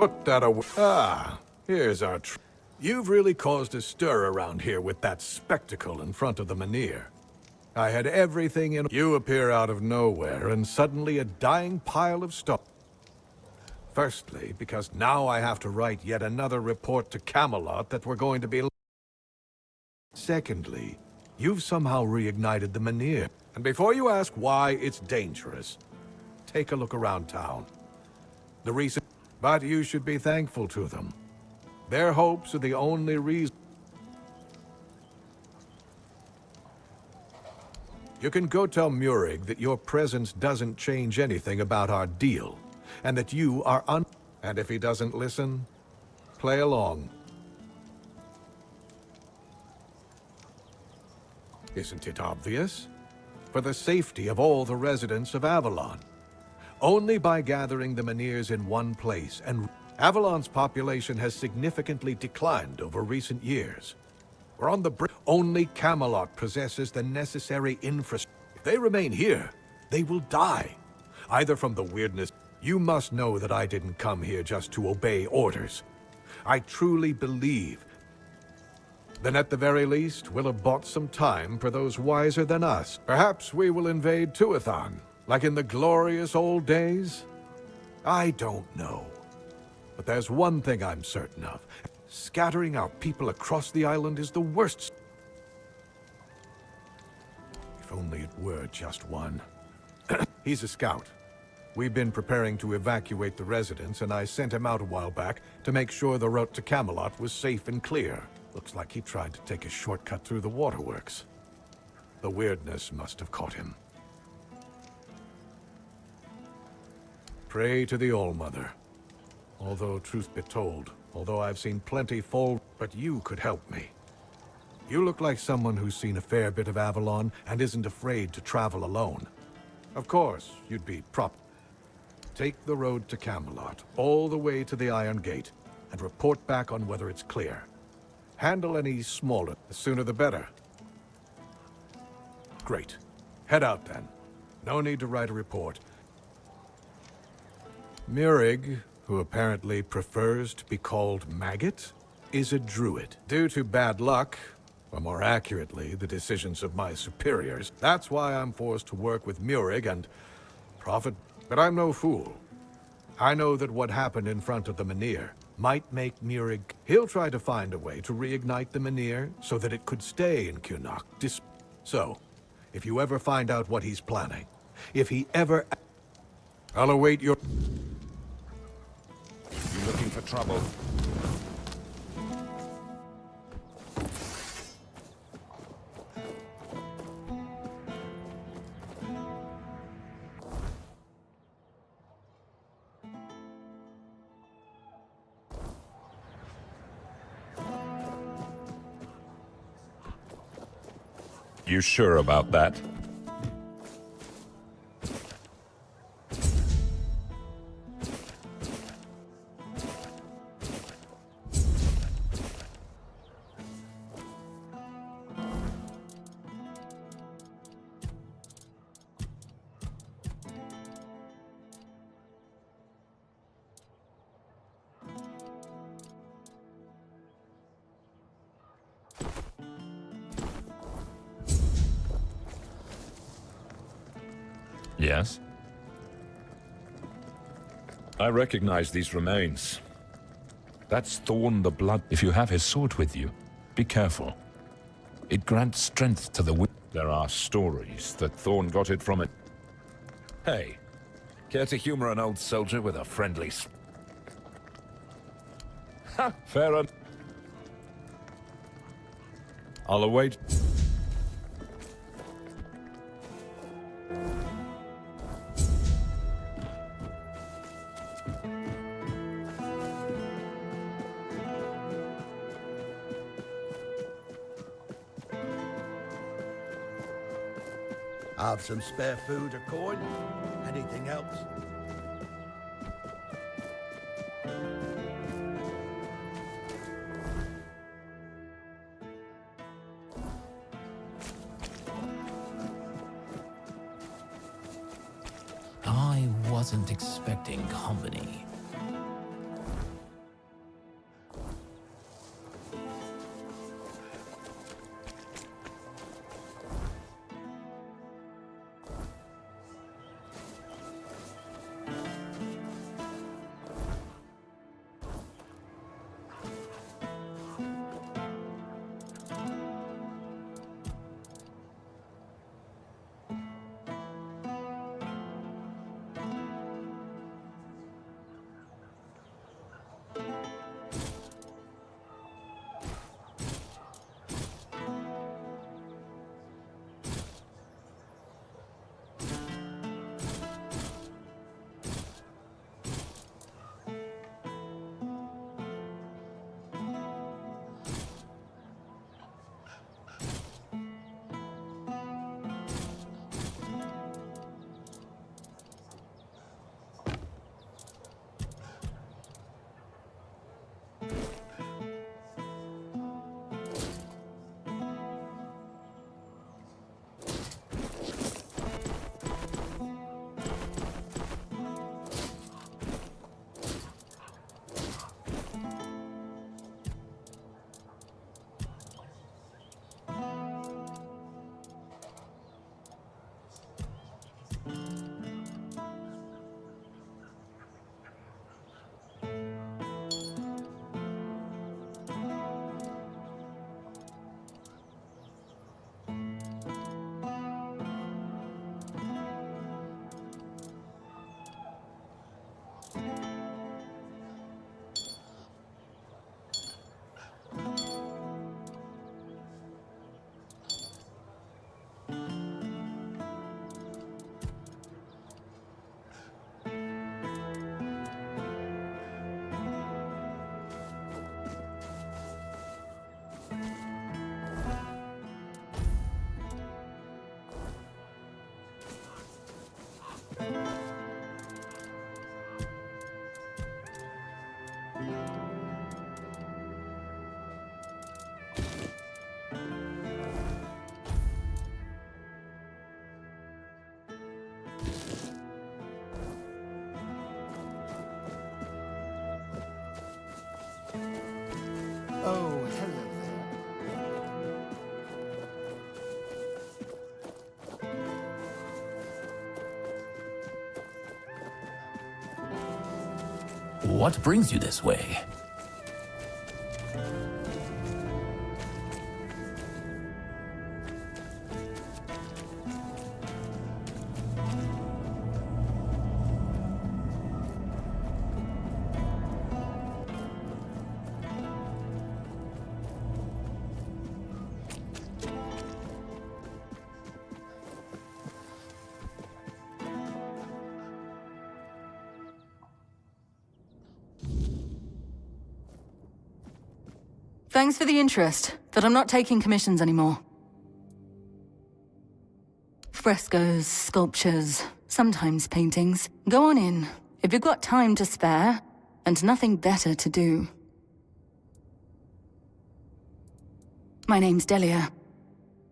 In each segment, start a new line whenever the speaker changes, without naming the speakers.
Put that away. Ah, here's our You've really caused a stir around here with that spectacle in front of the Menhir. I had everything in. You appear out of nowhere, and suddenly a dying pile of stone. Firstly, because now I have to write yet another report to Camelot that we're going to be... Secondly, you've somehow reignited the Menhir. And before you ask why it's dangerous, take a look around town. The reason... But you should be thankful to them. Their hopes are the only reason. You can go tell Murig that your presence doesn't change anything about our deal, and that you are And if he doesn't listen, play along. Isn't it obvious? For the safety of all the residents of Avalon. Only by gathering the Menhirs in one place, and Avalon's population has significantly declined over recent years. We're on the brink. Only Camelot possesses the necessary infrastructure. If they remain here, they will die. Either from the weirdness... You must know that I didn't come here just to obey orders. I truly believe. Then at the very least, we'll have bought some time for those wiser than us. Perhaps we will invade Tuathan, like in the glorious old days? I don't know. But there's one thing I'm certain of. Scattering our people across the island is the worst. If only it were just one. He's a scout. We've been preparing to evacuate the residents, and I sent him out a while back to make sure the route to Camelot was safe and clear. Looks like he tried to take a shortcut through the waterworks. The weirdness must have caught him. Pray to the All-Mother. Although, truth be told, I've seen plenty fall, but you could help me. You look like someone who's seen a fair bit of Avalon and isn't afraid to travel alone. Of course, you'd be Take the road to Camelot, all the way to the Iron Gate, and report back on whether it's clear. Handle any smaller, the sooner the better. Great. Head out then. No need to write a report. Murig, who apparently prefers to be called Maggot, is a druid. Due to bad luck, or more accurately, the decisions of my superiors, that's why I'm forced to work with Murig and profit. But I'm no fool. I know that what happened in front of the Menhir might make Murig... He'll try to find a way to reignite the Menhir so that it could stay in Kunok. So, if you ever find out what he's planning, if he ever... I'll await your...
You looking for trouble? You sure about that? Yes? I recognize these remains. That's Thorn the Blood. If you have his sword with you, be careful. It grants strength to the... There are stories that Thorn got it from it. Hey, care to humor an old soldier with a friendly... Ha! Fair enough. I'll await...
Have some spare food or coin? Anything else?
I wasn't expecting company. What brings you this way?
Thanks for the interest, but I'm not taking commissions anymore. Frescoes, sculptures, sometimes paintings. Go on in, if you've got time to spare, and nothing better to do. My name's Delia.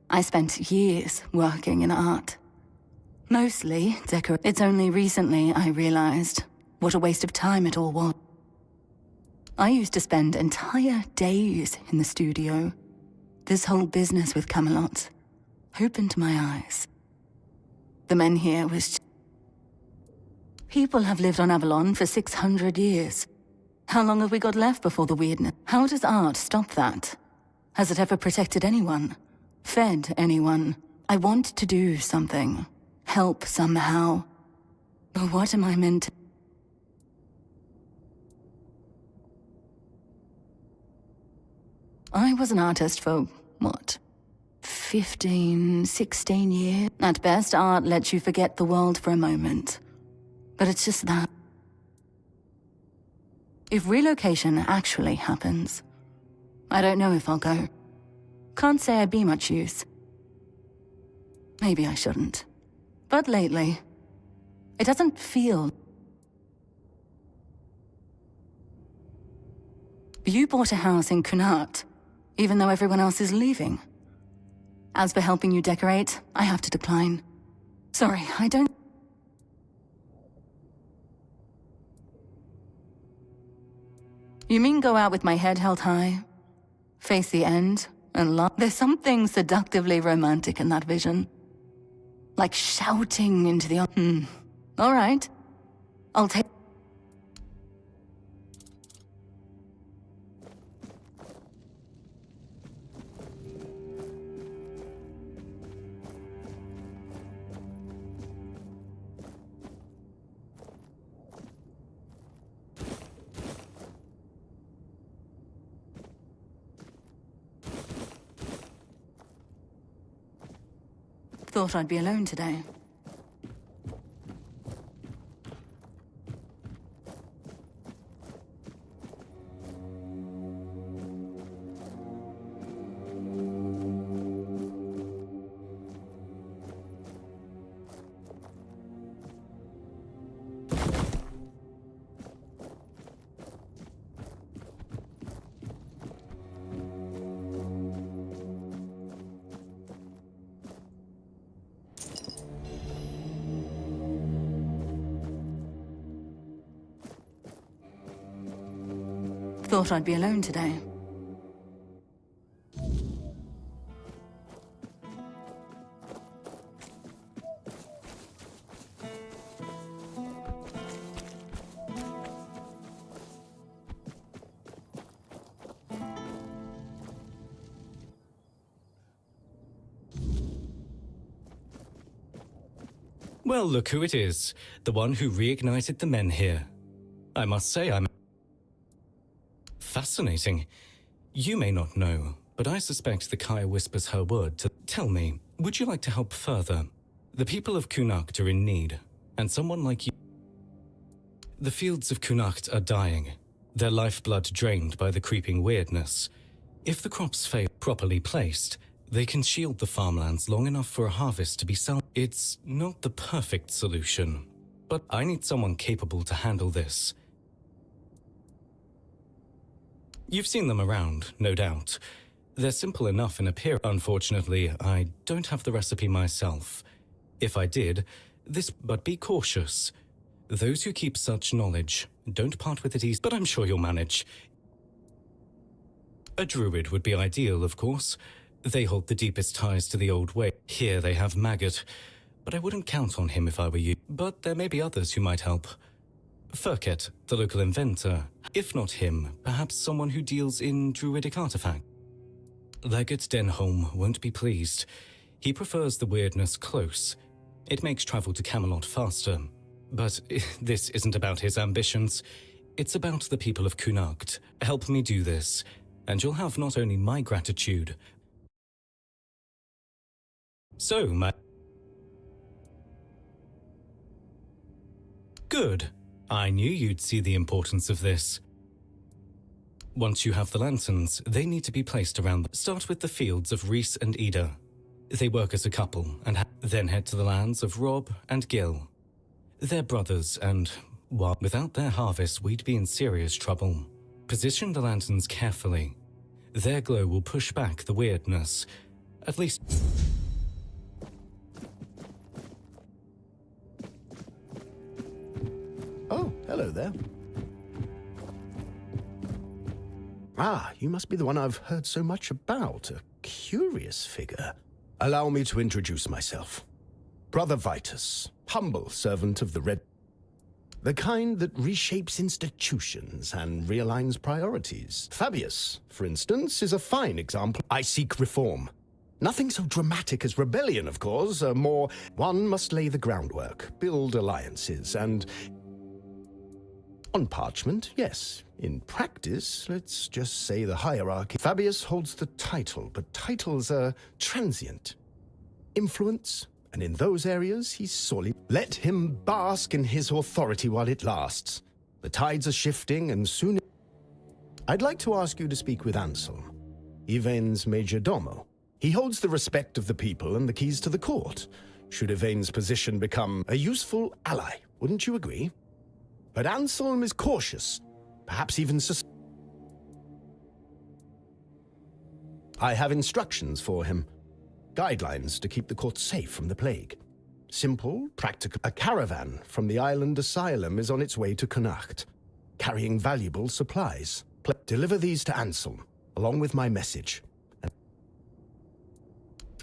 I spent years working in art. Mostly It's only recently I realized what a waste of time it all was. I used to spend entire days in the studio. This whole business with Camelot opened my eyes. The men here was... People have lived on Avalon for 600 years. How long have we got left before the weirdness? How does art stop that? Has it ever protected anyone? Fed anyone? I want to do something. Help somehow. But what am I meant to... I was an artist for, what, 15, 16 years? At best, art lets you forget the world for a moment. But it's just that. If relocation actually happens, I don't know if I'll go. Can't say I'd be much use. Maybe I shouldn't. But lately, it doesn't feel... You bought a house in Kunart, even though everyone else is leaving. As for helping you decorate, I have to decline. Sorry, I don't... You mean go out with my head held high? Face the end, and laugh? There's something seductively romantic in that vision. Like shouting into the... All right. I'll take... Thought I'd be alone today. Thought I'd be alone today.
Well, look who it is. The one who reignited the men here. I must say I'm... Fascinating. You may not know, but I suspect the Kaya whispers her word to... Tell me, would you like to help further? The people of Connacht are in need, and someone like you... The fields of Connacht are dying, their lifeblood drained by the creeping weirdness. If the crops fail properly placed, they can shield the farmlands long enough for a harvest to be sold. It's not the perfect solution, but I need someone capable to handle this. You've seen them around, no doubt. They're simple enough in appearance. Unfortunately, I don't have the recipe myself. If I did, but be cautious. Those who keep such knowledge don't part with it easily, but I'm sure you'll manage. A druid would be ideal, of course. They hold the deepest ties to the old way. Here they have Maggot, but I wouldn't count on him if I were you. But there may be others who might help. Furket, the local inventor. If not him, perhaps someone who deals in druidic artifacts. Legate Denholm won't be pleased. He prefers the weirdness close. It makes travel to Camelot faster. But this isn't about his ambitions. It's about the people of Connacht. Help me do this, and you'll have not only my gratitude. So, Good. I knew you'd see the importance of this. Once you have the lanterns, they need to be placed around Start with the fields of Rhys and Ida. They work as a couple, and then head to the lands of Rob and Gil. They're brothers, and well, without their harvest, we'd be in serious trouble. Position the lanterns carefully. Their glow will push back the weirdness. At least...
Oh, hello there. Ah, you must be the one I've heard so much about. A curious figure. Allow me to introduce myself. Brother Vitus, humble servant of the Red... The kind that reshapes institutions and realigns priorities. Fabius, for instance, is a fine example. I seek reform. Nothing so dramatic as rebellion, of course. More, one must lay the groundwork, build alliances, and... On parchment, yes. In practice, let's just say the hierarchy. Fabius holds the title, but titles are transient. Influence, and in those areas, he's sorely... Let him bask in his authority while it lasts. The tides are shifting, and soon... I'd like to ask you to speak with Anselm, Yvain's major domo. He holds the respect of the people and the keys to the court. Should Yvain's position become a useful ally, wouldn't you agree? But Anselm is cautious, perhaps even I have instructions for him. Guidelines to keep the court safe from the plague. Simple, practical. A caravan from the island asylum is on its way to Connacht, carrying valuable supplies. Deliver these to Anselm, along with my message.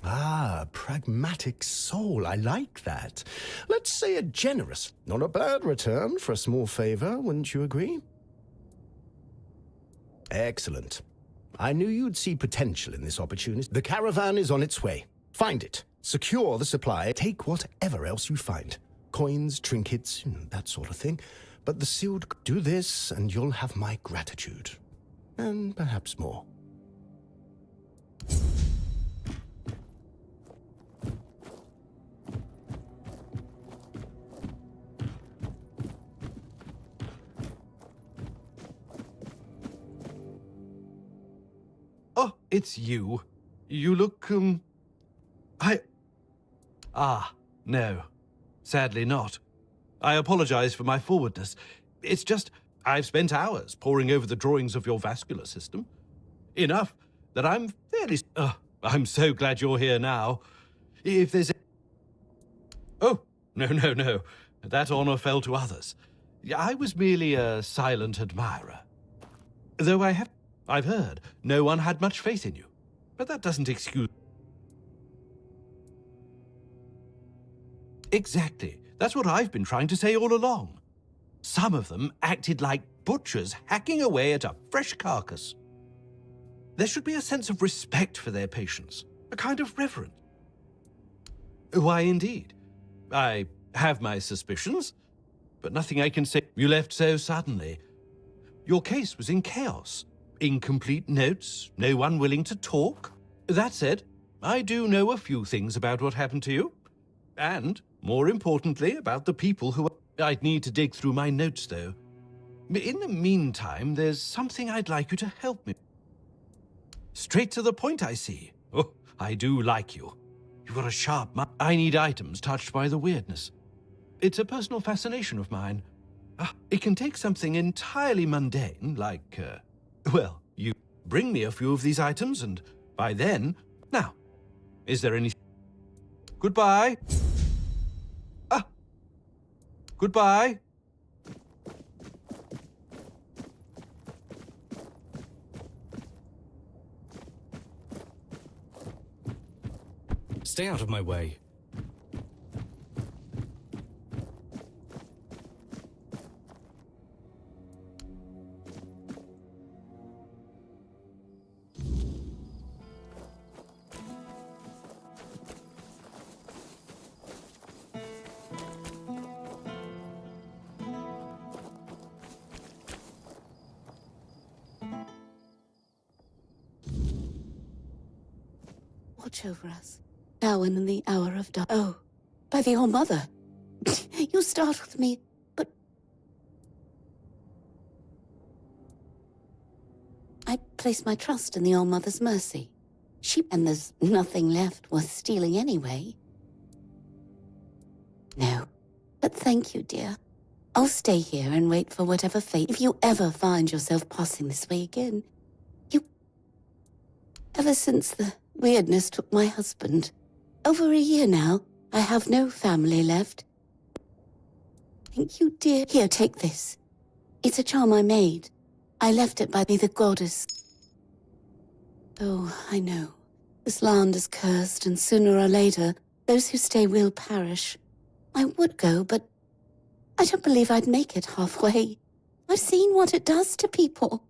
Ah, pragmatic soul, I like that. Let's say a generous, not a bad return for a small favor, wouldn't you agree? Excellent. I knew you'd see potential in this opportunity. The caravan is on its way. Find it, secure the supply, take whatever else you find. Coins, trinkets, that sort of thing. But the sealed... Do this and you'll have my gratitude. And perhaps more.
Oh, it's you. You look, no. Sadly not. I apologize for my forwardness. It's just, I've spent hours poring over the drawings of your vascular system. Enough that I'm fairly... I'm so glad you're here now. If there's... Oh, no. That honor fell to others. I was merely a silent admirer. Though I've heard no one had much faith in you. But that doesn't excuse... Exactly. That's what I've been trying to say all along. Some of them acted like butchers hacking away at a fresh carcass. There should be a sense of respect for their patients, a kind of reverence. Why, indeed. I have my suspicions, but nothing I can say. You left so suddenly. Your case was in chaos. Incomplete notes, no one willing to talk. That said, I do know a few things about what happened to you. And, more importantly, about the people who... I'd need to dig through my notes, though. In the meantime, there's something I'd like you to help me. Straight to the point, I see. Oh, I do like you. You've got a sharp mind. I need items touched by the weirdness. It's a personal fascination of mine. It can take something entirely mundane, like, well, you bring me a few of these items, and by then... Now, is there any... Goodbye. Goodbye.
Stay out of my way.
watch over us, now and in the hour of dark. Oh, by the All-Mother. You startled me, but... I place my trust in the All-Mother's mercy. And there's nothing left worth stealing anyway. No, but thank you, dear. I'll stay here and wait for whatever fate. If you ever find yourself passing this way again, Ever since the weirdness took my husband, over a year now, I have no family left. Thank you, dear. Here, take this. It's a charm I made. I left it by the goddess. Oh, I know. This land is cursed, and sooner or later, those who stay will perish. I would go, but I don't believe I'd make it halfway. I've seen what it does to people.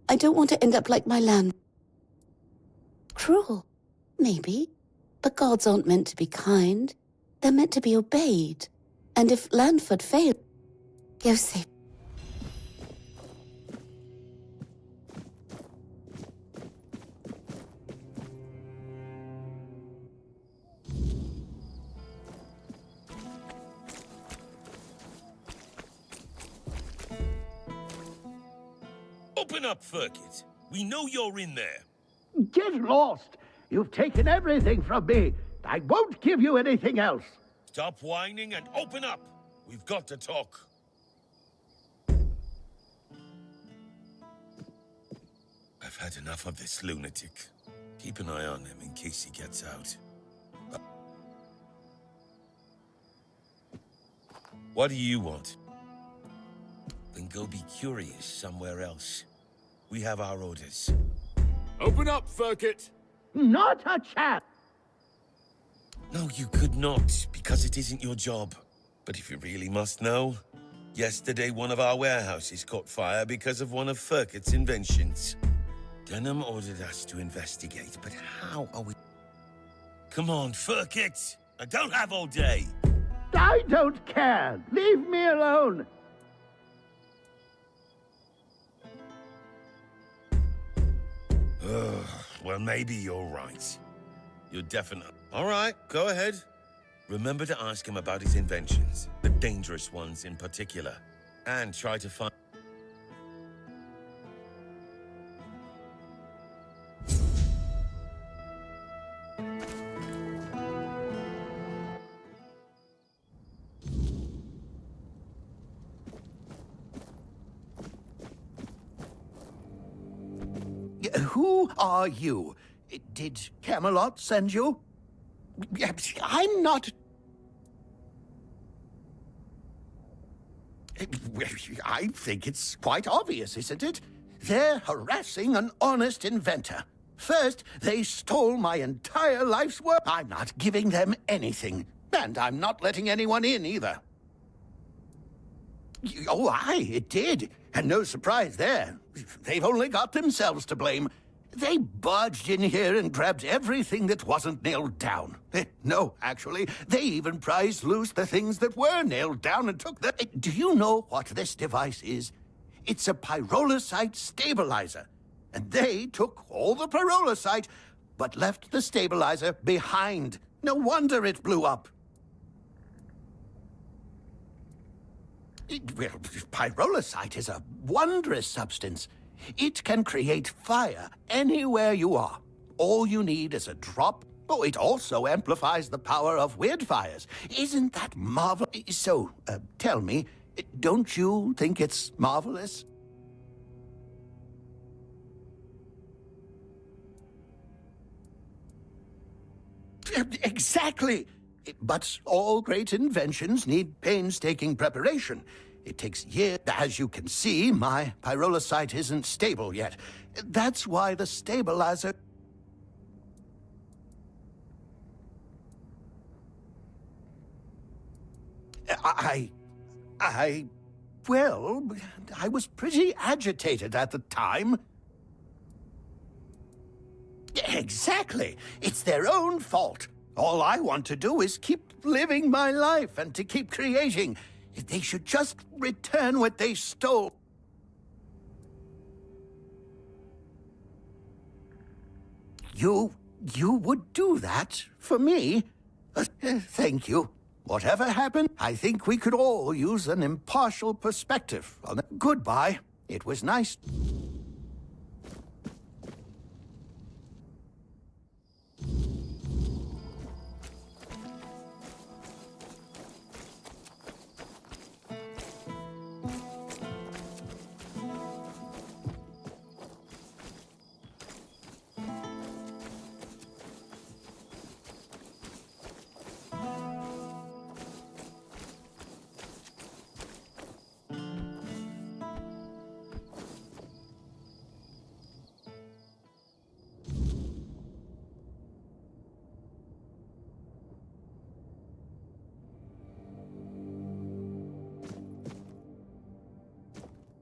I don't want to end up like my land. Cruel, maybe. But gods aren't meant to be kind. They're meant to be obeyed. And if Landford failed, go safe.
Open up, Firkit. We know you're in there.
Get lost! You've taken everything from me. I won't give you anything else.
Stop whining and open up. We've got to talk. I've had enough of this lunatic. Keep an eye on him in case he gets out. What do you want? Then go be curious somewhere else. We have our orders.
Open up, Firkit!
Not a chance!
No, you could not, because it isn't your job. But if you really must know, yesterday one of our warehouses caught fire because of one of Firkit's inventions. Denham ordered us to investigate, but how are we... Come on, Firkit! I don't have all day!
I don't care! Leave me alone!
Well, maybe you're right. You're definitely... All right, go ahead. Remember to ask him about his inventions, the dangerous ones in particular, and try to find...
Who are you? Did Camelot send you? I'm not... I think it's quite obvious, isn't it? They're harassing an honest inventor. First, they stole my entire life's work. I'm not giving them anything. And I'm not letting anyone in either. Oh, aye, it did. And no surprise there. They've only got themselves to blame. They barged in here and grabbed everything that wasn't nailed down. No, actually, they even prized loose the things that were nailed down and took them. Do you know what this device is? It's a pyrolusite stabilizer. And they took all the pyrolusite, but left the stabilizer behind. No wonder it blew up. Well, pyrolusite is a wondrous substance. It can create fire anywhere you are. All you need is a drop. Oh, it also amplifies the power of weird fires. Isn't that marvelous? So, tell me, don't you think it's marvelous? Exactly! But all great inventions need painstaking preparation. It takes years. As you can see, my pyrolusite isn't stable yet. That's why the stabilizer... Well, I was pretty agitated at the time. Exactly. It's their own fault. All I want to do is keep living my life and to keep creating. They should just return what they stole. You You would do that for me? Thank you. Whatever happened, I think we could all use an impartial perspective on it. Goodbye. It was nice.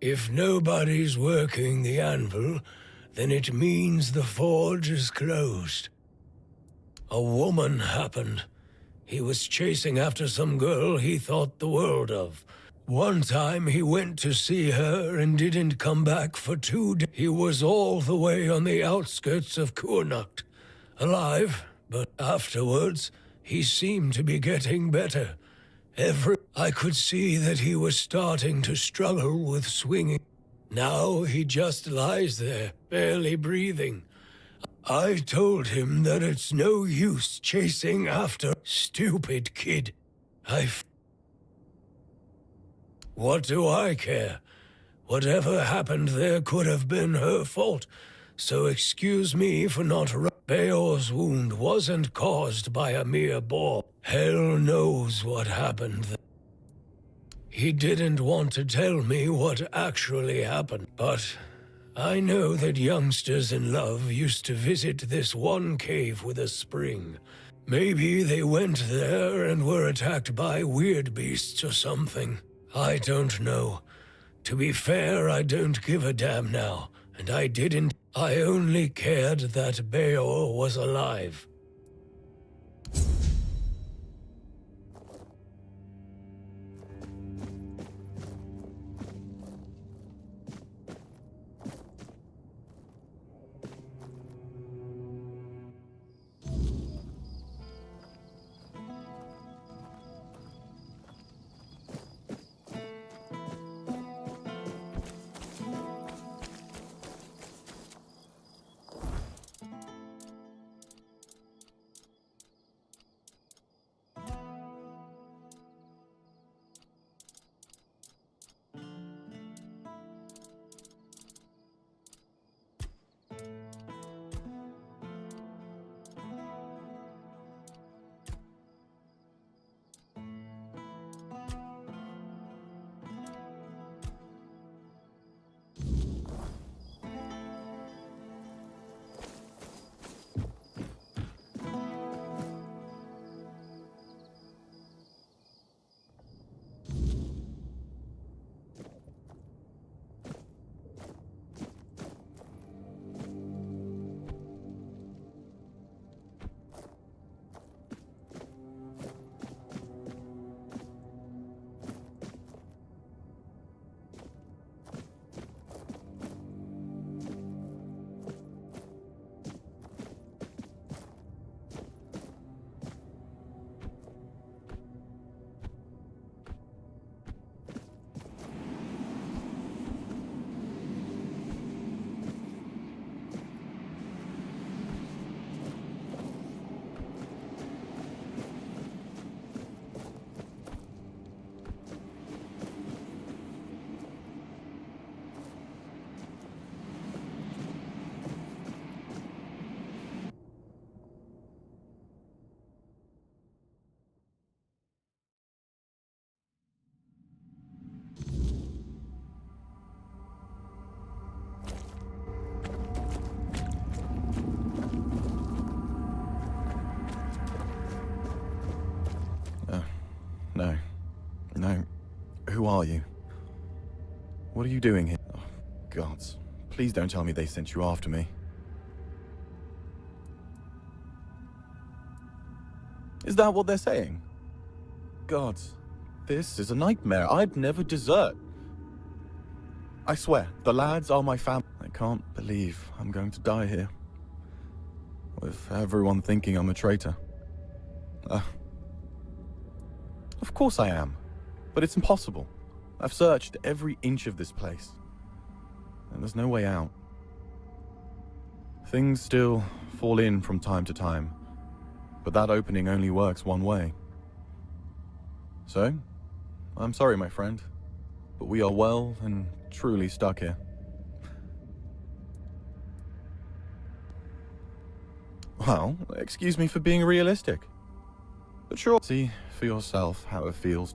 If nobody's working the anvil, then it means the forge is closed. A woman happened. He was chasing after some girl he thought the world of. One time he went to see her and didn't come back for 2 days. He was all the way on the outskirts of Kurnacht, alive, but afterwards he seemed to be getting better. I could see that he was starting to struggle with swinging. Now he just lies there, barely breathing. I told him that it's no use chasing after stupid kid. What do I care? Whatever happened there could have been her fault, so excuse me for not... Beor's wound wasn't caused by a mere bore. Hell knows what happened there. He didn't want to tell me what actually happened, but I know that youngsters in love used to visit this one cave with a spring. Maybe they went there and were attacked by weird beasts or something. I don't know. To be fair, I don't give a damn now, and I didn't. I only cared that Beor was alive.
No. Who are you? What are you doing here? Oh, gods. Please don't tell me they sent you after me. Is that what they're saying? Gods, this is a nightmare. I'd never desert. I swear, the lads are my family. I can't believe I'm going to die here. with everyone thinking I'm a traitor. Of course I am, but it's impossible. I've searched every inch of this place, and there's no way out. Things still fall in from time to time, but that opening only works one way. So, I'm sorry, my friend, but we are well and truly stuck here. Well, excuse me for being realistic, but sure, see for yourself how it feels.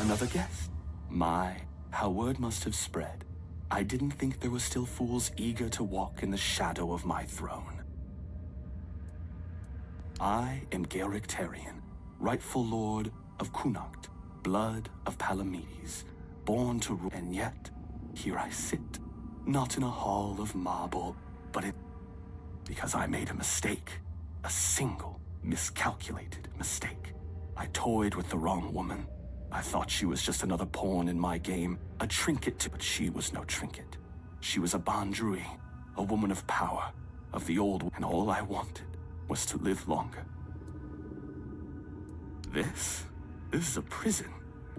Another guess? My, how word must have spread. I didn't think there were still fools eager to walk in the shadow of my throne. I am Gaelic Tarion, rightful lord of Connacht, blood of Palamedes, born to rule, and yet here I sit, not in a hall of marble, but in... because I made a mistake, a single, miscalculated mistake. I toyed with the wrong woman. I thought she was just another pawn in my game, a trinket to, but she was no trinket. She was a Bandrui, a woman of power, of the old, and all I wanted was to live longer. This is a prison,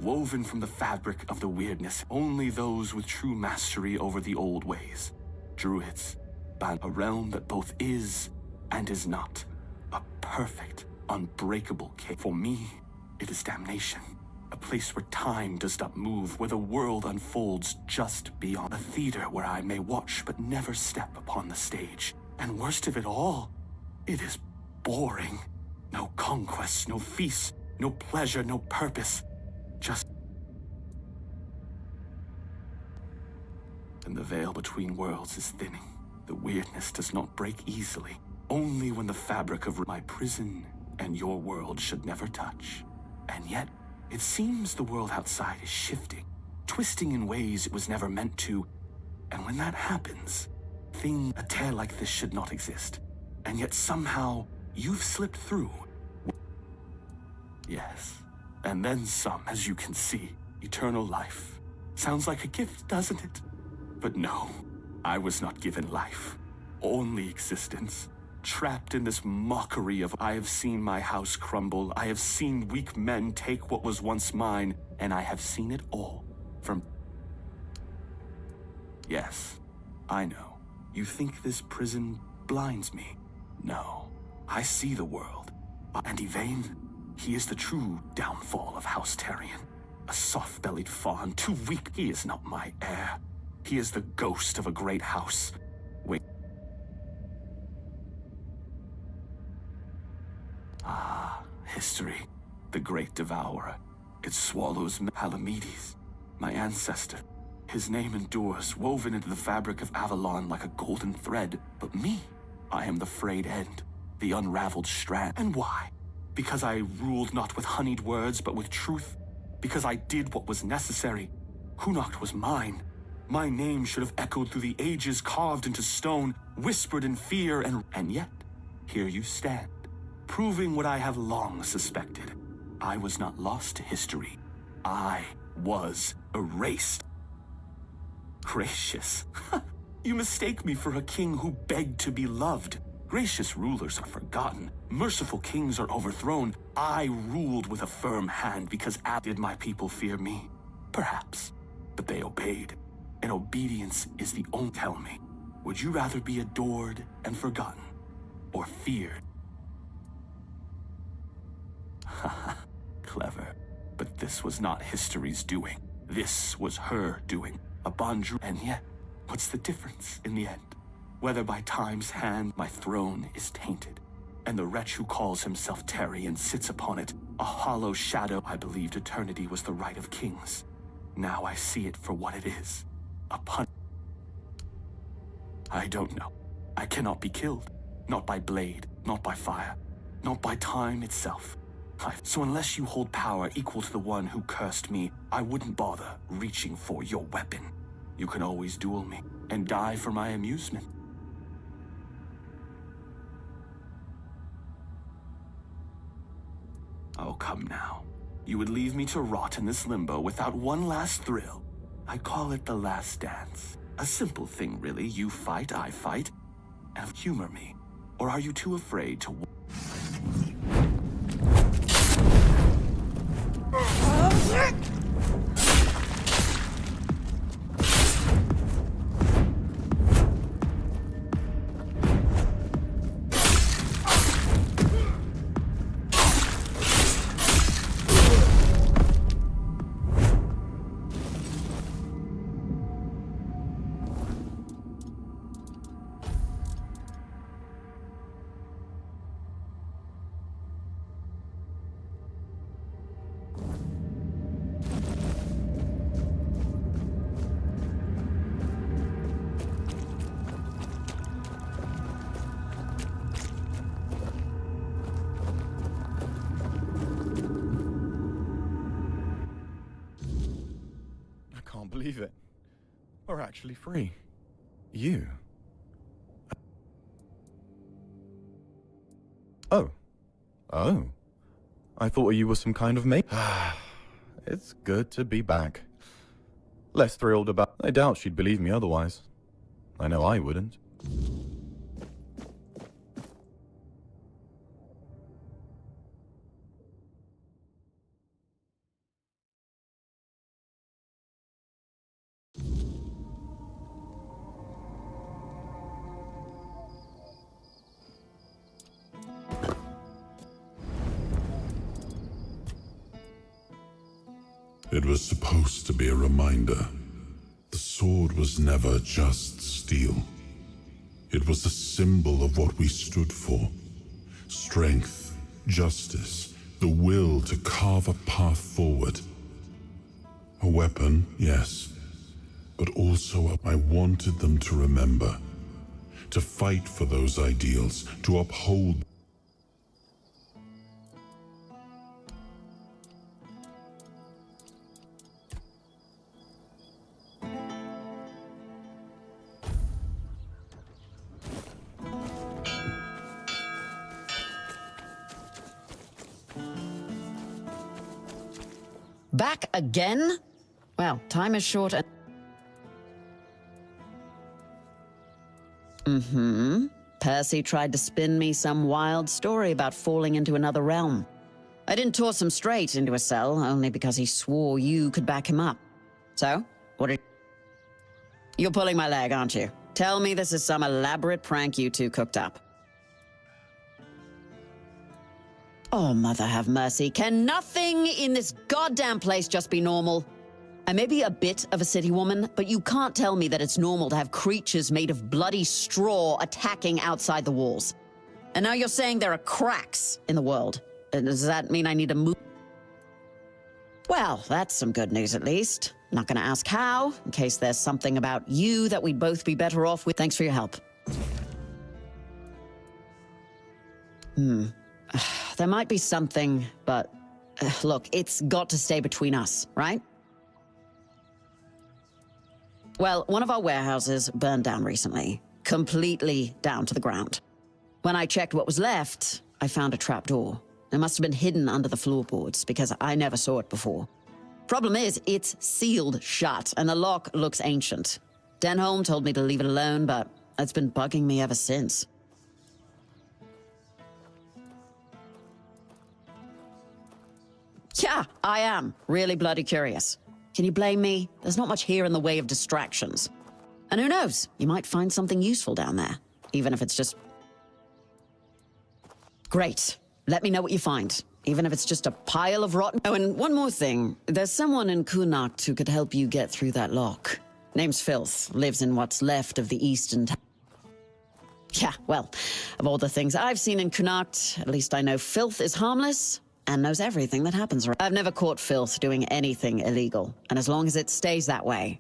woven from the fabric of the weirdness. Only those with true mastery over the old ways. Druids, a realm that both is and is not. A perfect, unbreakable cave. For me, it is damnation. A place where time does not move, where the world unfolds just beyond. A theater where I may watch but never step upon the stage. And worst of it all, it is boring. No conquests, no feasts, no pleasure, no purpose. Just... and the veil between worlds is thinning. The weirdness does not break easily, only when the fabric of my prison and your world should never touch. And yet, it seems the world outside is shifting, twisting in ways it was never meant to. And when that happens, a tale like this should not exist. And yet somehow, you've slipped through. Yes, and then some, as you can see. Eternal life. Sounds like a gift, doesn't it? But no, I was not given life. Only existence. Trapped in this mockery of I have seen my house crumble, I have seen weak men take what was once mine, and I have seen it all from... Yes, I know. You think this prison blinds me? No, I see the world. And Yvain, he is the true downfall of House Taryon. A soft-bellied fawn, too weak. He is not my heir. He is the ghost of a great house. Wait. Ah, history. The great devourer. It swallows Palamedes, my ancestor. His name endures, woven into the fabric of Avalon like a golden thread. But me, I am the frayed end, the unraveled strand. And why? Because I ruled not with honeyed words, but with truth. Because I did what was necessary. Connacht was mine. My name should have echoed through the ages, carved into stone, whispered in fear, and yet, here you stand, proving what I have long suspected. I was not lost to history. I was erased. Gracious. You mistake me for a king who begged to be loved. Gracious rulers are forgotten. Merciful kings are overthrown. I ruled with a firm hand because did my people fear me? Perhaps. But they obeyed. And obedience is the only... Tell me, would you rather be adored and forgotten? Or feared? Haha, clever. But this was not history's doing. This was her doing. A Bondru. And yet, what's the difference in the end? Whether by time's hand my throne is tainted, and the wretch who calls himself Taryon sits upon it, a hollow shadow. I believed eternity was the right of kings. Now I see it for what it is, a pun. I don't know. I cannot be killed. Not by blade, not by fire, not by time itself. So unless you hold power equal to the one who cursed me, I wouldn't bother reaching for your weapon. You can always duel me, and die for my amusement. Oh, come now. You would leave me to rot in this limbo without one last thrill. I call it the last dance. A simple thing, really. You fight, I fight. And humor me. Or are you too afraid to...
Believe it. We're actually free. You. Oh. Oh. I thought you were some kind of mate. It's good to be back. Less thrilled about... I doubt she'd believe me otherwise. I know I wouldn't.
It was supposed to be a reminder. The sword was never just steel. It was a symbol of what we stood for. Strength, justice, the will to carve a path forward. A weapon, yes, but also I wanted them to remember, to fight for those ideals, to uphold.
Back again? Well, time is short and... Percy tried to spin me some wild story about falling into another realm. I didn't toss him straight into a cell, only because he swore you could back him up. So, what did... You're pulling my leg, aren't you? Tell me this is some elaborate prank you two cooked up. Oh, mother have mercy. Can nothing in this goddamn place just be normal? I may be a bit of a city woman, but you can't tell me that it's normal to have creatures made of bloody straw attacking outside the walls. And now you're saying there are cracks in the world. Does that mean I need to move? Well, that's some good news at least. Not gonna ask how, in case there's something about you that we'd both be better off with. Thanks for your help. There might be something, but look, it's got to stay between us, right? Well, one of our warehouses burned down recently, completely down to the ground. When I checked what was left, I found a trapdoor. It must have been hidden under the floorboards because I never saw it before. Problem is, it's sealed shut and the lock looks ancient. Denholm told me to leave it alone, but it's been bugging me ever since. Yeah, I am. Really bloody curious. Can you blame me? There's not much here in the way of distractions. And who knows? You might find something useful down there. Even if it's just... Great. Let me know what you find. Even if it's just a pile of rotten... Oh, and one more thing. There's someone in Connacht who could help you get through that lock. Name's Filth. Lives in what's left of the eastern... Yeah, well, of all the things I've seen in Connacht, at least I know Filth is harmless and knows everything that happens around. I've never caught Filth doing anything illegal, and as long as it stays that way.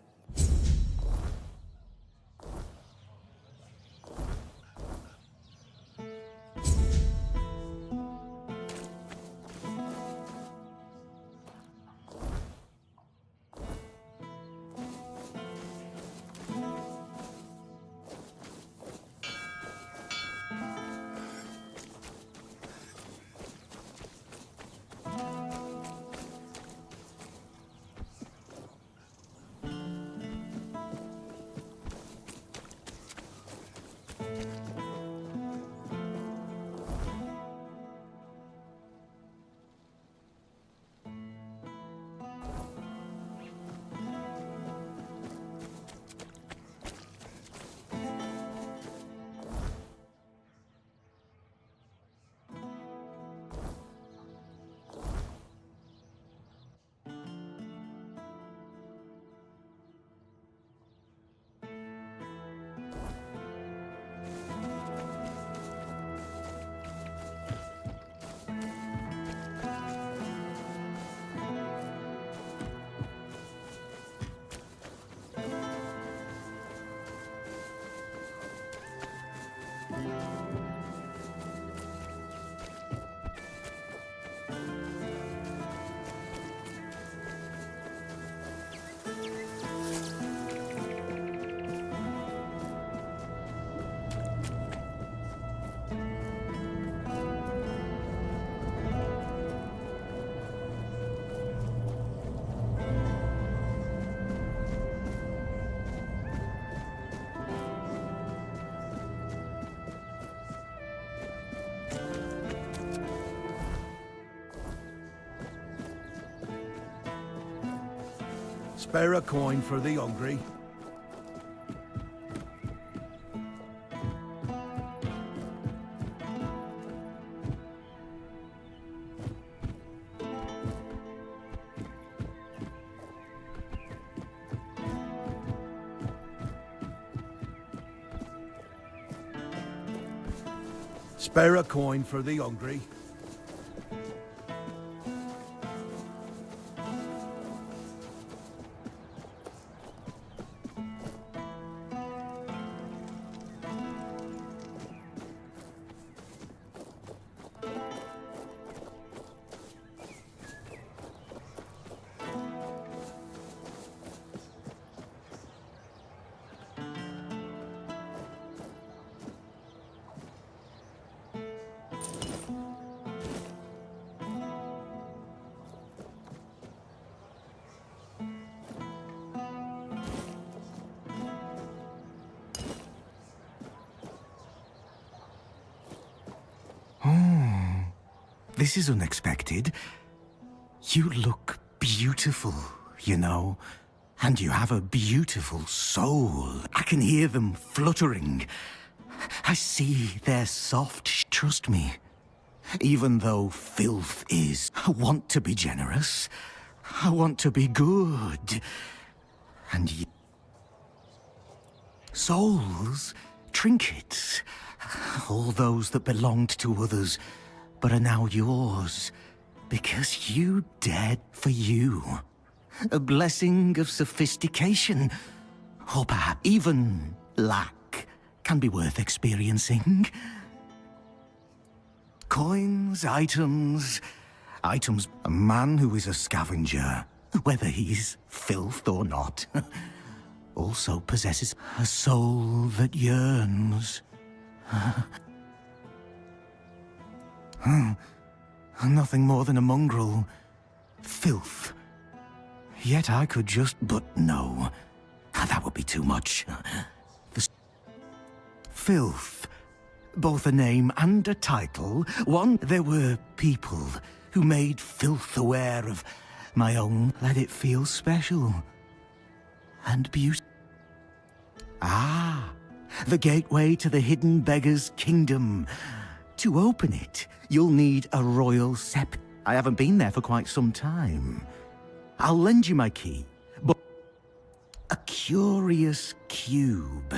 Spare a coin for the hungry. Spare a coin for the hungry.
This is unexpected. You look beautiful, you know, and you have a beautiful soul. I can hear them fluttering. I see they're soft. Trust me. Even though filth is, I want to be generous. I want to be good. And souls, trinkets, all those that belonged to others, but are now yours, because you dared for you. A blessing of sophistication, or perhaps even lack, can be worth experiencing. Coins, items. A man who is a scavenger, whether he's filth or not, also possesses a soul that yearns. Nothing more than a mongrel. Filth. Yet I could just but no. That would be too much. Filth. Both a name and a title. One, there were people who made filth aware of my own. Let it feel special. And beauty. Ah, the gateway to the hidden beggar's kingdom. To open it, you'll need a royal scepter. I haven't been there for quite some time. I'll lend you my key, but a curious cube.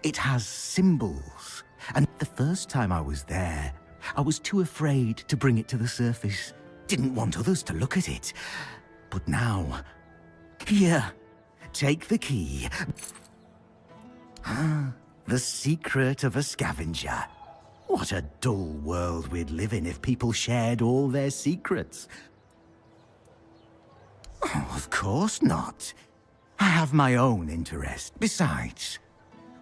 It has symbols, and the first time I was there, I was too afraid to bring it to the surface. Didn't want others to look at it. But now, here, take the key. The secret of a scavenger. What a dull world we'd live in if people shared all their secrets. Oh, of course not. I have my own interest. Besides,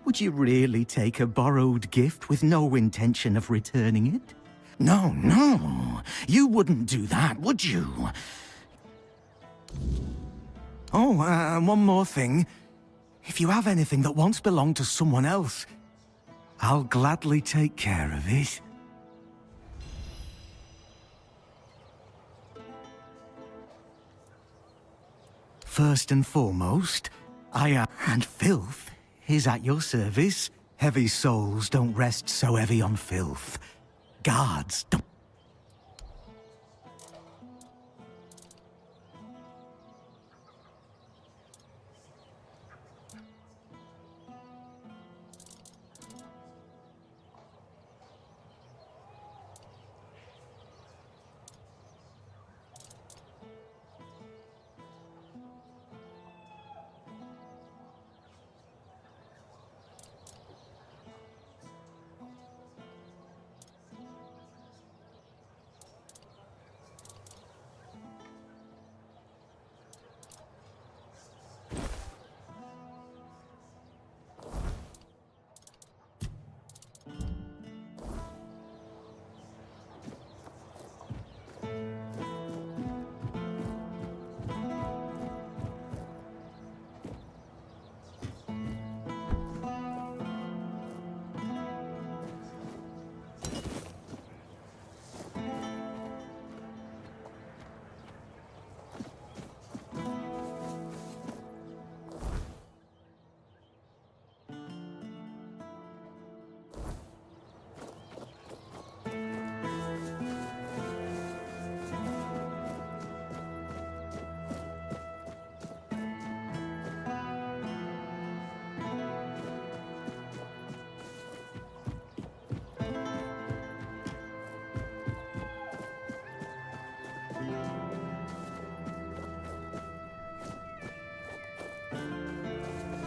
would you really take a borrowed gift with no intention of returning it? No, no. You wouldn't do that, would you? Oh, and one more thing. If you have anything that once belonged to someone else, I'll gladly take care of it. First and foremost, and filth is at your service. Heavy souls don't rest so heavy on filth. Guards don't.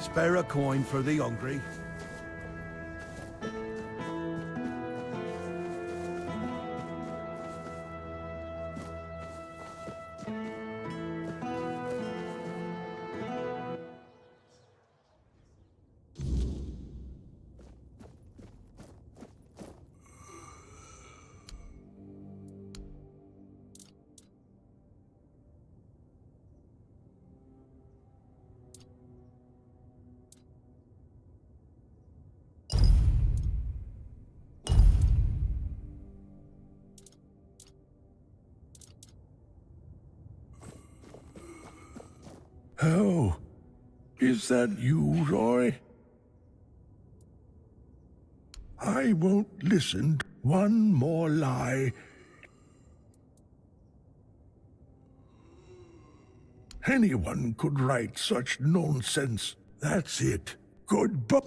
Spare a coin for the hungry.
Oh, is that you, Roy? I won't listen to one more lie. Anyone could write such nonsense. That's it. Goodbye.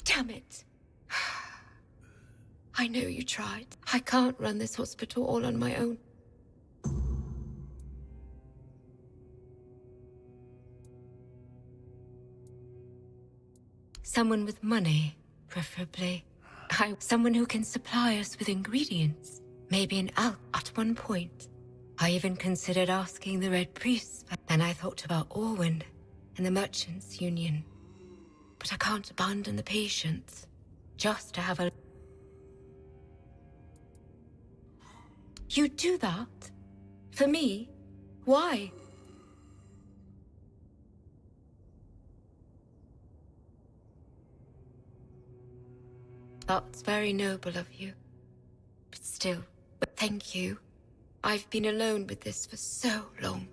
Damn it. I know you tried. I can't run this hospital all on my own. Someone with money, preferably. Someone who can supply us with ingredients. Maybe an alch at one point. I even considered asking the Red Priests. Then I thought about Orwin and the Merchants' Union. But I can't abandon the patients. Just to have a... You'd do that? For me? Why? That's very noble of you. But still, thank you. I've been alone with this for so long.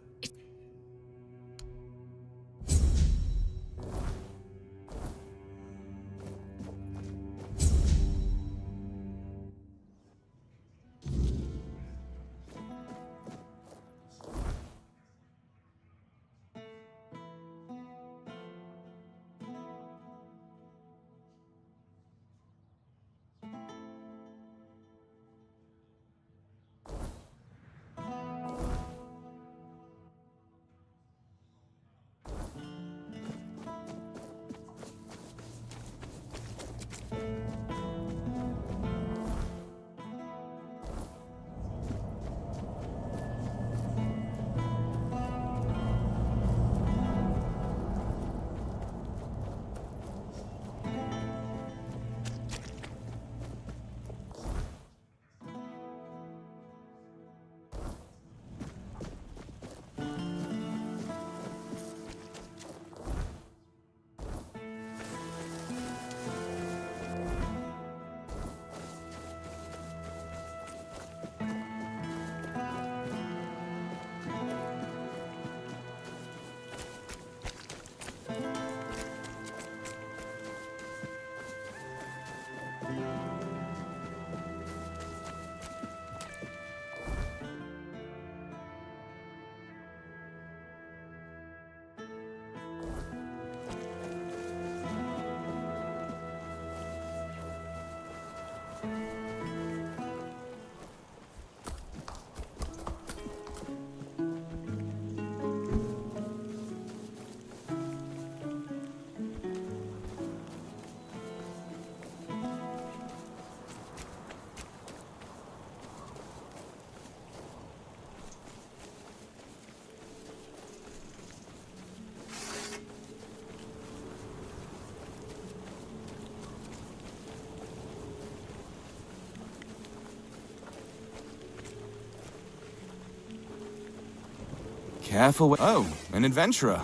Careful. Oh, an adventurer.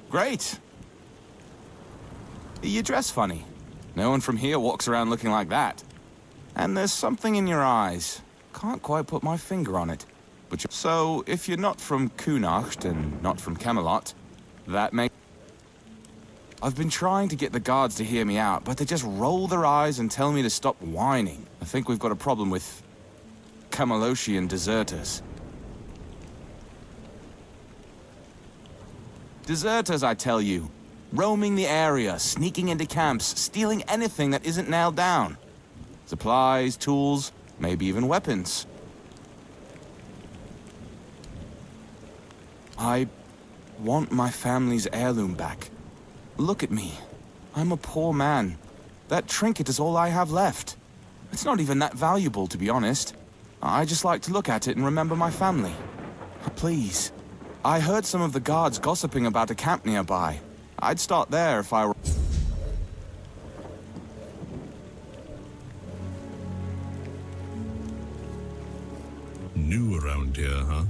Great. You dress funny. No one from here walks around looking like that. And there's something in your eyes. Can't quite put my finger on it. But so, if you're not from Kunacht and not from Camelot, that makes... I've been trying to get the guards to hear me out, but they just roll their eyes and tell me to stop whining. I think we've got a problem with Camelotian deserters. Deserters, I tell you. Roaming the area, sneaking into camps, stealing anything that isn't nailed down. Supplies, tools, maybe even weapons. I want my family's heirloom back. Look at me. I'm a poor man. That trinket is all I have left. It's not even that valuable, to be honest. I just like to look at it and remember my family. Please. I heard some of the guards gossiping about a camp nearby. I'd start there if I were...
New around here, huh?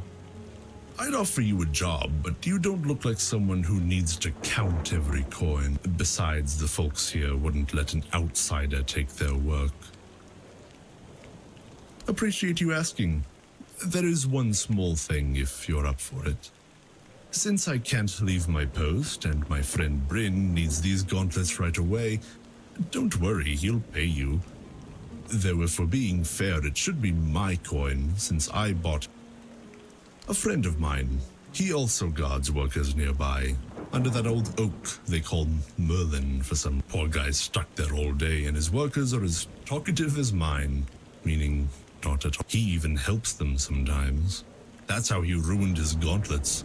I'd offer you a job, but you don't look like someone who needs to count every coin. Besides, the folks here wouldn't let an outsider take their work. Appreciate you asking. There is one small thing if you're up for it. Since I can't leave my post and my friend Bryn needs these gauntlets right away, don't worry, he'll pay you. Though if we're being fair, it should be my coin since I bought a friend of mine. He also guards workers nearby, under that old oak they call Merlin for some poor guy stuck there all day, and his workers are as talkative as mine, meaning not at all. He even helps them sometimes. That's how he ruined his gauntlets.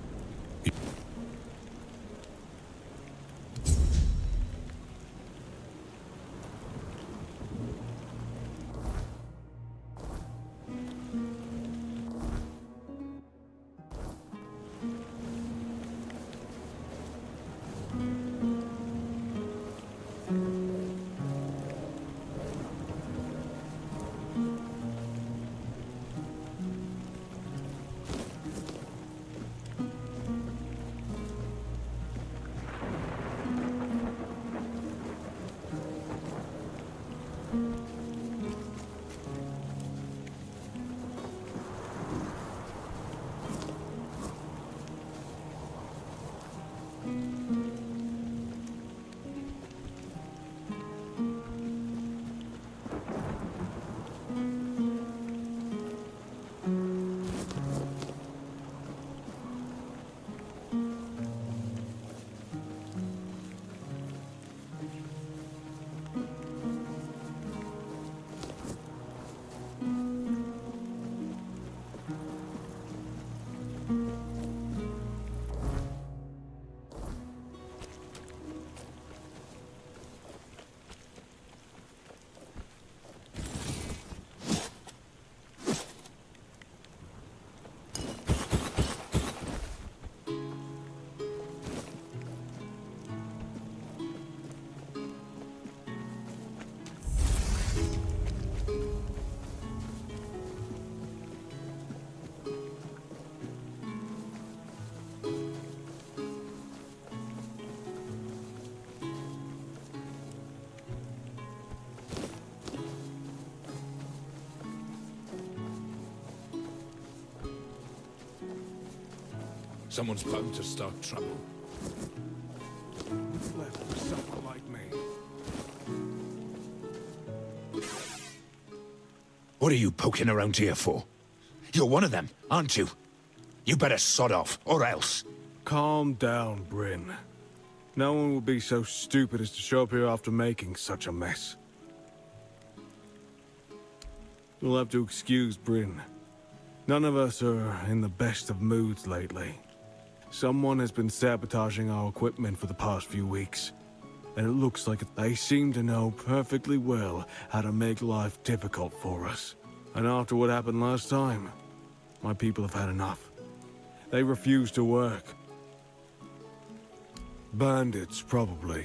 Someone's bound to start trouble.
What's left for someone like me?
What are you poking around here for? You're one of them, aren't you? You better sod off, or else.
Calm down, Bryn. No one would be so stupid as to show up here after making such a mess. You'll have to excuse Bryn. None of us are in the best of moods lately. Someone has been sabotaging our equipment for the past few weeks, and it looks like they seem to know perfectly well how to make life difficult for us. And after what happened last time, my people have had enough. They refuse to work. Bandits, probably.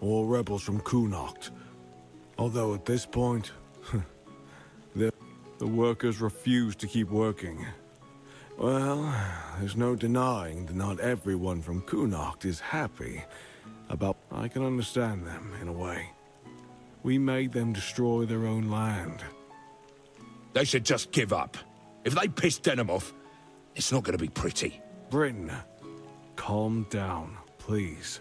Or rebels from Kunokt. Although at this point, the workers refuse to keep working. Well, there's no denying that not everyone from Kunokt is happy about... I can understand them, in a way. We made them destroy their own land.
They should just give up. If they piss Denham off, it's not going to be pretty.
Bryn, calm down, please.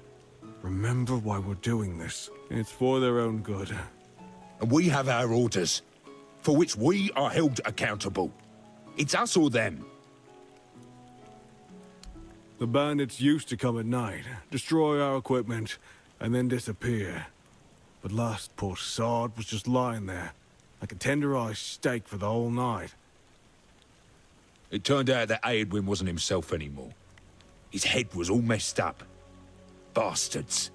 Remember why we're doing this. It's for their own good.
And we have our orders, for which we are held accountable. It's us or them.
The bandits used to come at night, destroy our equipment, and then disappear. But last poor sod was just lying there, like a tenderized steak for the whole night.
It turned out that Aedwin wasn't himself anymore. His head was all messed up. Bastards.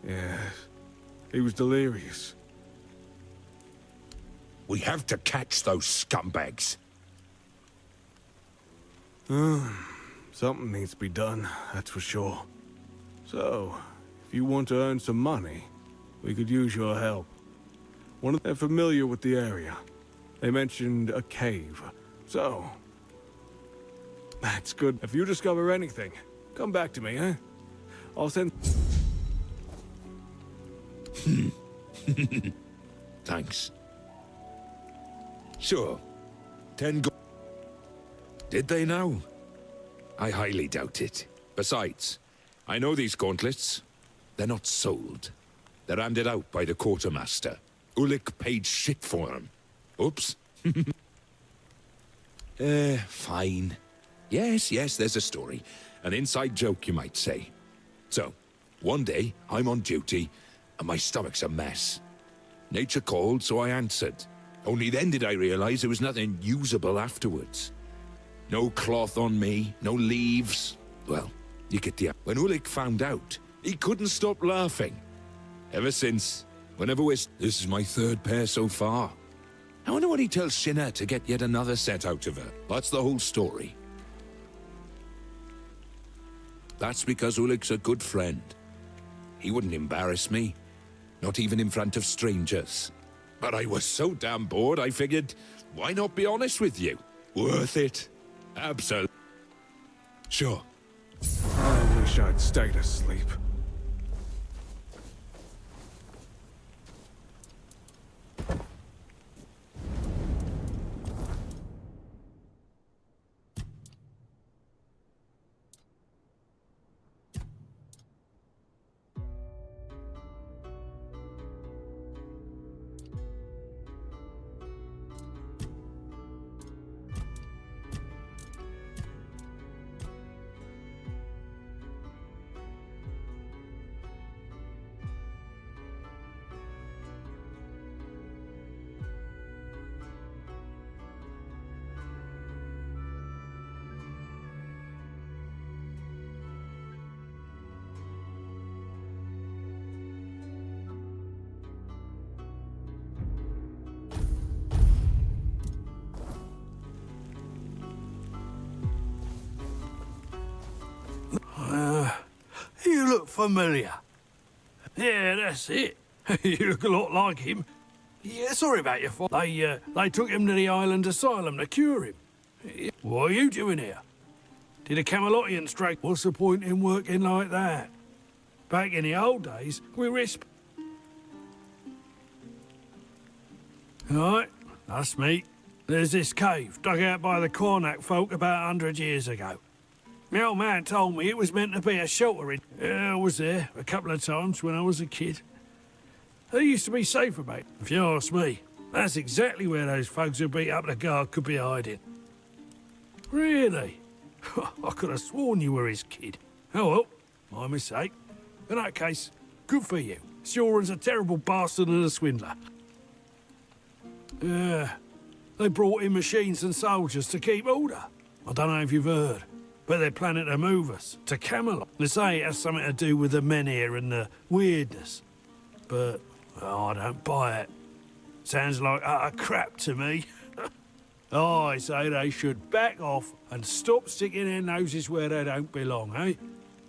Yes, he was delirious.
We have to catch those scumbags.
Something needs to be done, that's for sure. So, if you want to earn some money, we could use your help. They're familiar with the area. They mentioned a cave, so... That's good. If you discover anything, come back to me, eh? I'll send...
Thanks. Sure. 10 go... Did they now? I highly doubt it. Besides, I know these gauntlets. They're not sold. They're handed out by the quartermaster. Ulik paid shit for them. Oops. Fine. Yes, there's a story. An inside joke, you might say. So, one day, I'm on duty, and my stomach's a mess. Nature called, so I answered. Only then did I realize there was nothing usable afterwards. No cloth on me, no leaves. Well, you get the... When Ulik found out, he couldn't stop laughing. Ever since, whenever this is my 3rd pair so far. I wonder what he tells Shinna to get yet another set out of her. That's the whole story. That's because Ulik's a good friend. He wouldn't embarrass me, not even in front of strangers. But I was so damn bored, I figured, why not be honest with you? Worth it. Absolutely. Sure.
I wish I'd stayed asleep.
You look familiar. Yeah, that's it. You look a lot like him. Yeah, sorry about your fault. They took him to the island asylum to cure him. What are you doing here? Did a Camelotian strike? What's the point in working like that? Back in the old days, we risked... Right, that's me. There's this cave, dug out by the Cornac folk about 100 years ago. My old man told me it was meant to be a shelter. I was there a couple of times when I was a kid. They used to be safer, mate, if you ask me. That's exactly where those folks who beat up the guard could be hiding. Really? I could have sworn you were his kid. Oh well, my mistake. In that case, good for you. Sioran's a terrible bastard and a swindler. They brought in machines and soldiers to keep order. I don't know if you've heard, but they're planning to move us to Camelot. They say it has something to do with the men here and the weirdness. But I don't buy it. Sounds like utter crap to me. I say they should back off and stop sticking their noses where they don't belong, eh?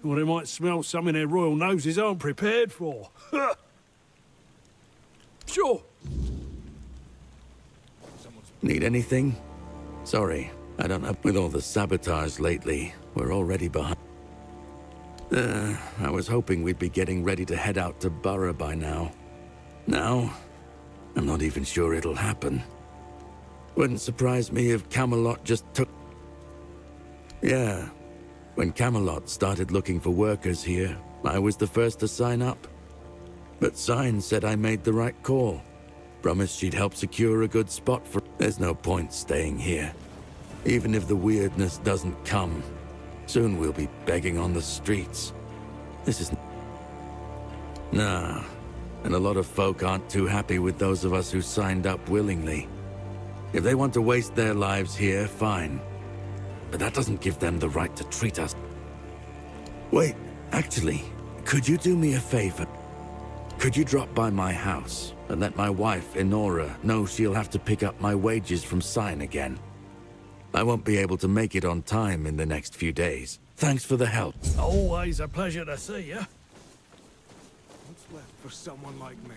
Or they might smell something their royal noses aren't prepared for. Sure.
Need anything? Sorry, I don't have... With all the sabotage lately, we're already behind. I was hoping we'd be getting ready to head out to Borough by now. Now, I'm not even sure it'll happen. Wouldn't surprise me if Camelot just took... Yeah, when Camelot started looking for workers here, I was the first to sign up. But Sign said I made the right call. Promised she'd help secure a good spot for... There's no point staying here. Even if the weirdness doesn't come, soon we'll be begging on the streets. This is... Nah, and a lot of folk aren't too happy with those of us who signed up willingly. If they want to waste their lives here, fine. But that doesn't give them the right to treat us. Wait, actually, could you do me a favor? Could you drop by my house and let my wife, Enora, know she'll have to pick up my wages from Sign again? I won't be able to make it on time in the next few days. Thanks for the help.
Always a pleasure to see you.
What's left for someone like me?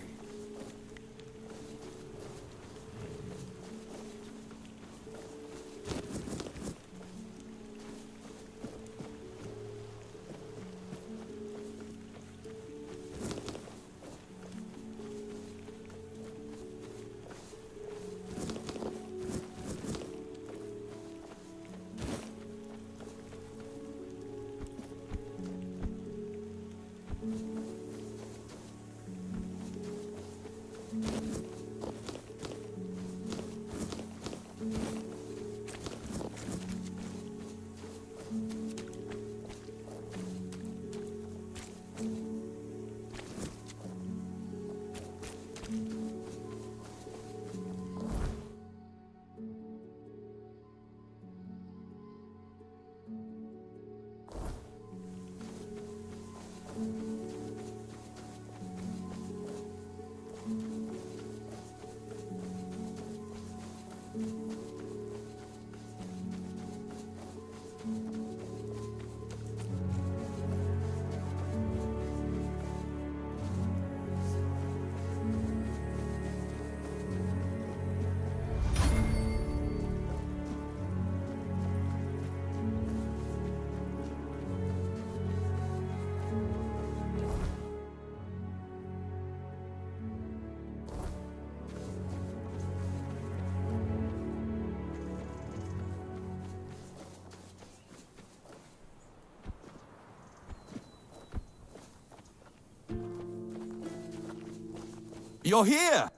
You're here!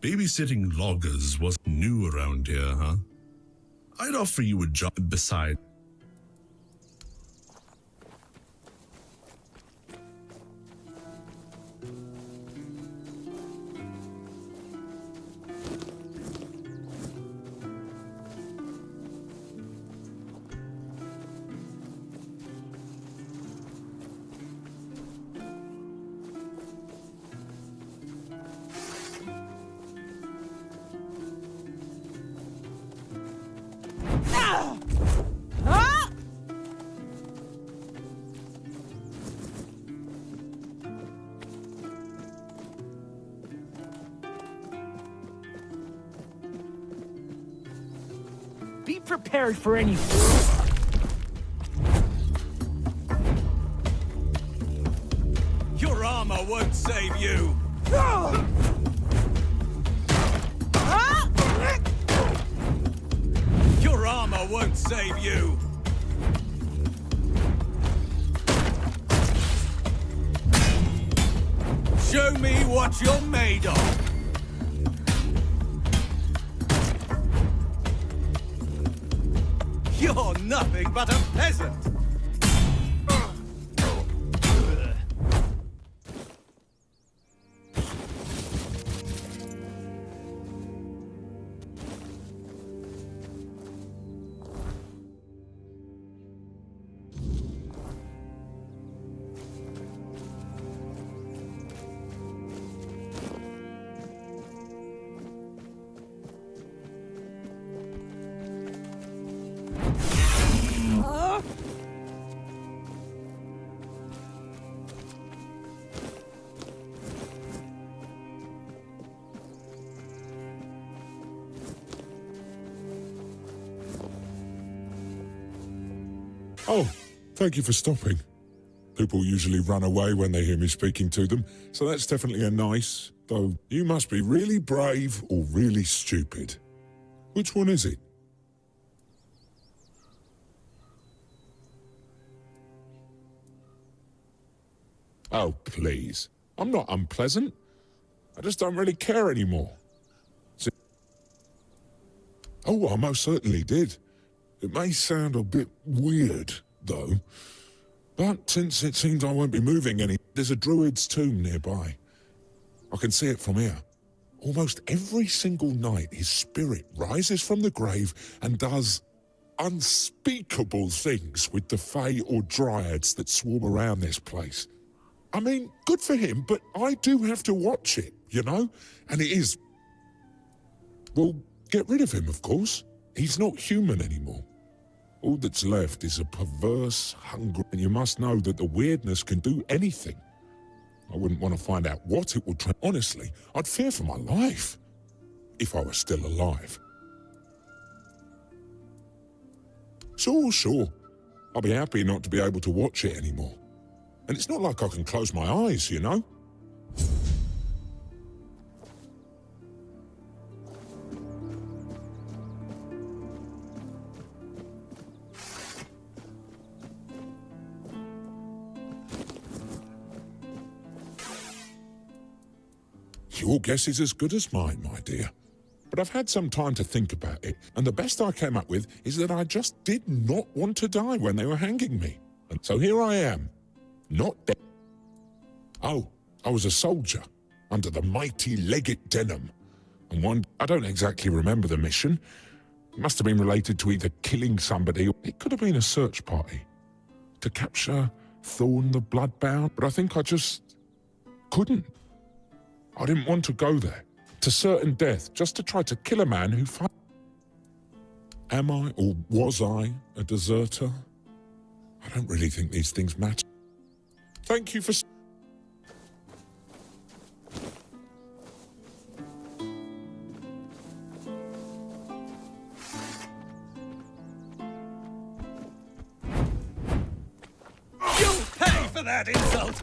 Babysitting loggers was new around here, huh? I'd offer you a job beside.
Be prepared for any...
Your armor won't save you! Your armor won't save you! Show me what you're made of! You're nothing but a peasant!
Oh, thank you for stopping. People usually run away when they hear me speaking to them, so that's definitely a nice, though you must be really brave or really stupid. Which one is it? Oh, please. I'm not unpleasant. I just don't really care anymore. Oh, I most certainly did. It may sound a bit weird, though, but since it seems I won't be moving any, there's a druid's tomb nearby. I can see it from here. Almost every single night, his spirit rises from the grave and does unspeakable things with the fae or dryads that swarm around this place. I mean, good for him, but I do have to watch it, you know? And it is... Well, get rid of him, of course. He's not human anymore. All that's left is a perverse, hungry... And you must know that the weirdness can do anything. I wouldn't want to find out what it would try. Honestly, I'd fear for my life. If I was still alive. Sure. I'll be happy not to be able to watch it anymore. And it's not like I can close my eyes, you know? Your guess is as good as mine, my dear. But I've had some time to think about it, and the best I came up with is that I just did not want to die when they were hanging me. And so here I am, not dead. Oh, I was a soldier, under the mighty Legate Denham. And one, I don't exactly remember the mission. It must have been related to either killing somebody, or it could have been a search party. To capture Thorn the Bloodbound, but I think I just couldn't. I didn't want to go there, to certain death, just to try to kill a man who Am I, or was I, a deserter? I don't really think these things matter. Thank you for...
You'll pay for that insult!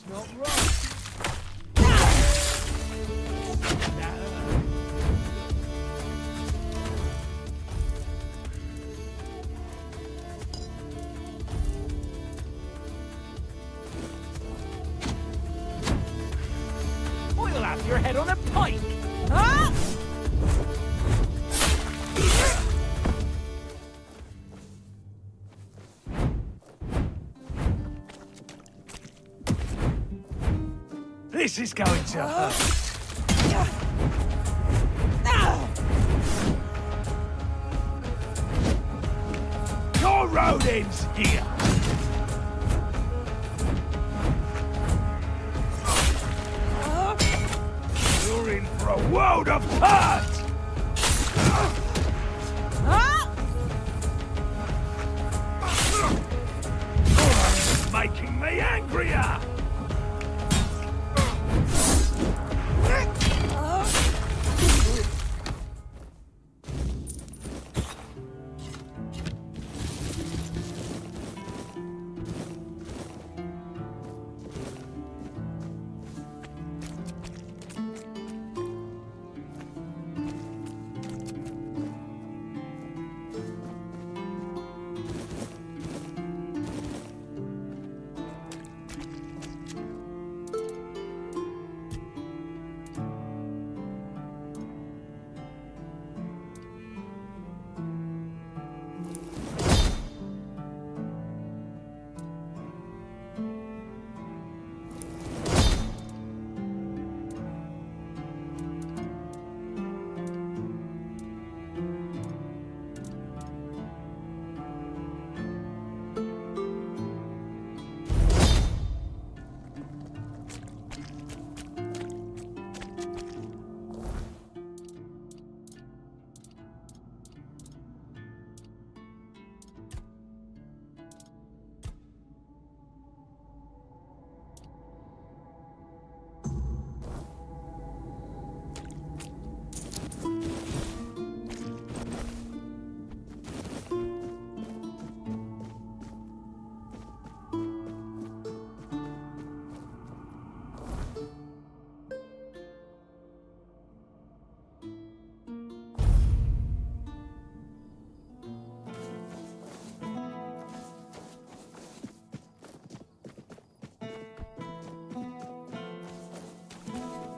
That's not right.
We'll have your head on a pike! Huh? This is going to hurt. Your road ends here. You're in for a world of hurt! You're making me angrier!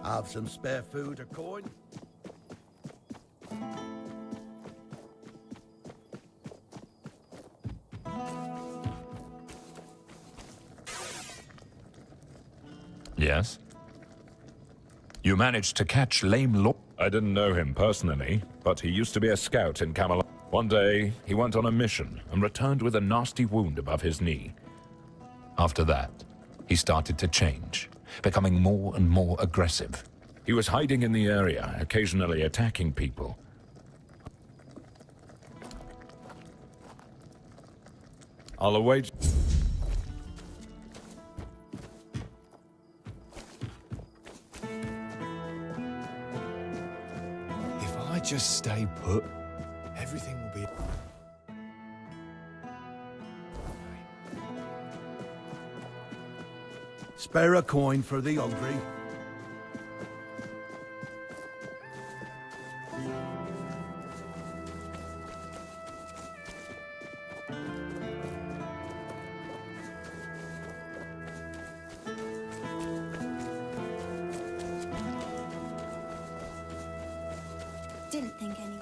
Have some spare food or coin?
Yes? You managed to catch Lame Lord? I didn't know him personally, but he used to be a scout in Camelot. One day, he went on a mission and returned with a nasty wound above his knee. After that, he started to change, becoming more and more aggressive. He was hiding in the area, occasionally attacking people. I'll await.
If I just stay put, everything will be...
Spare a coin for the hungry.
Didn't think anyone.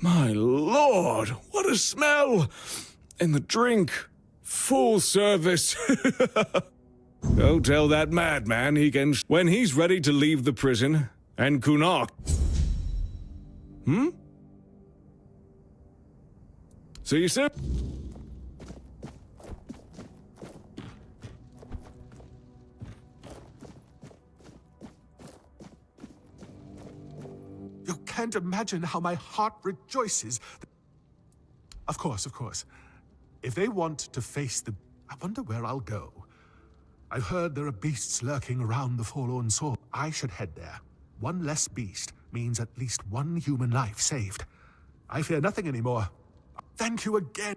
My lord, what a smell! And the drink. Full service. Don't tell that madman he can... When he's ready to leave the prison, and Kunak... So you said...
You can't imagine how my heart rejoices. Of course, of course. If they want to face the... I wonder where I'll go.
I've heard there are beasts lurking around the forlorn sword. I should head there. One less beast means at least one human life saved. I fear nothing anymore. Thank you again.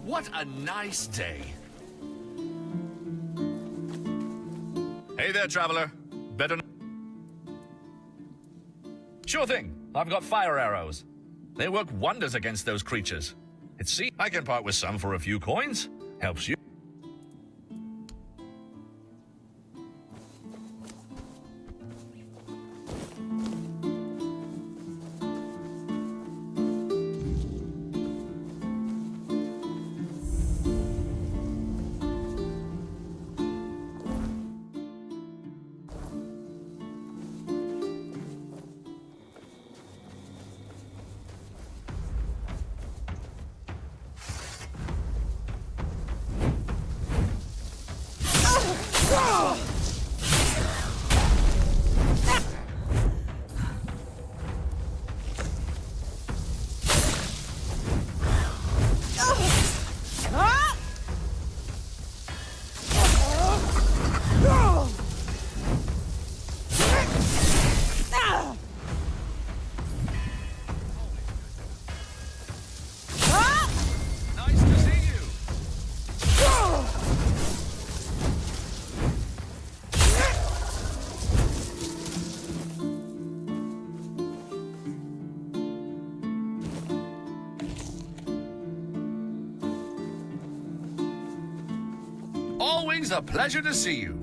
What a nice day. Hey there, traveler. Better. Sure thing. I've got fire arrows. They work wonders against those creatures. See, I can part with some for a few coins. Helps you. Always a pleasure to see you.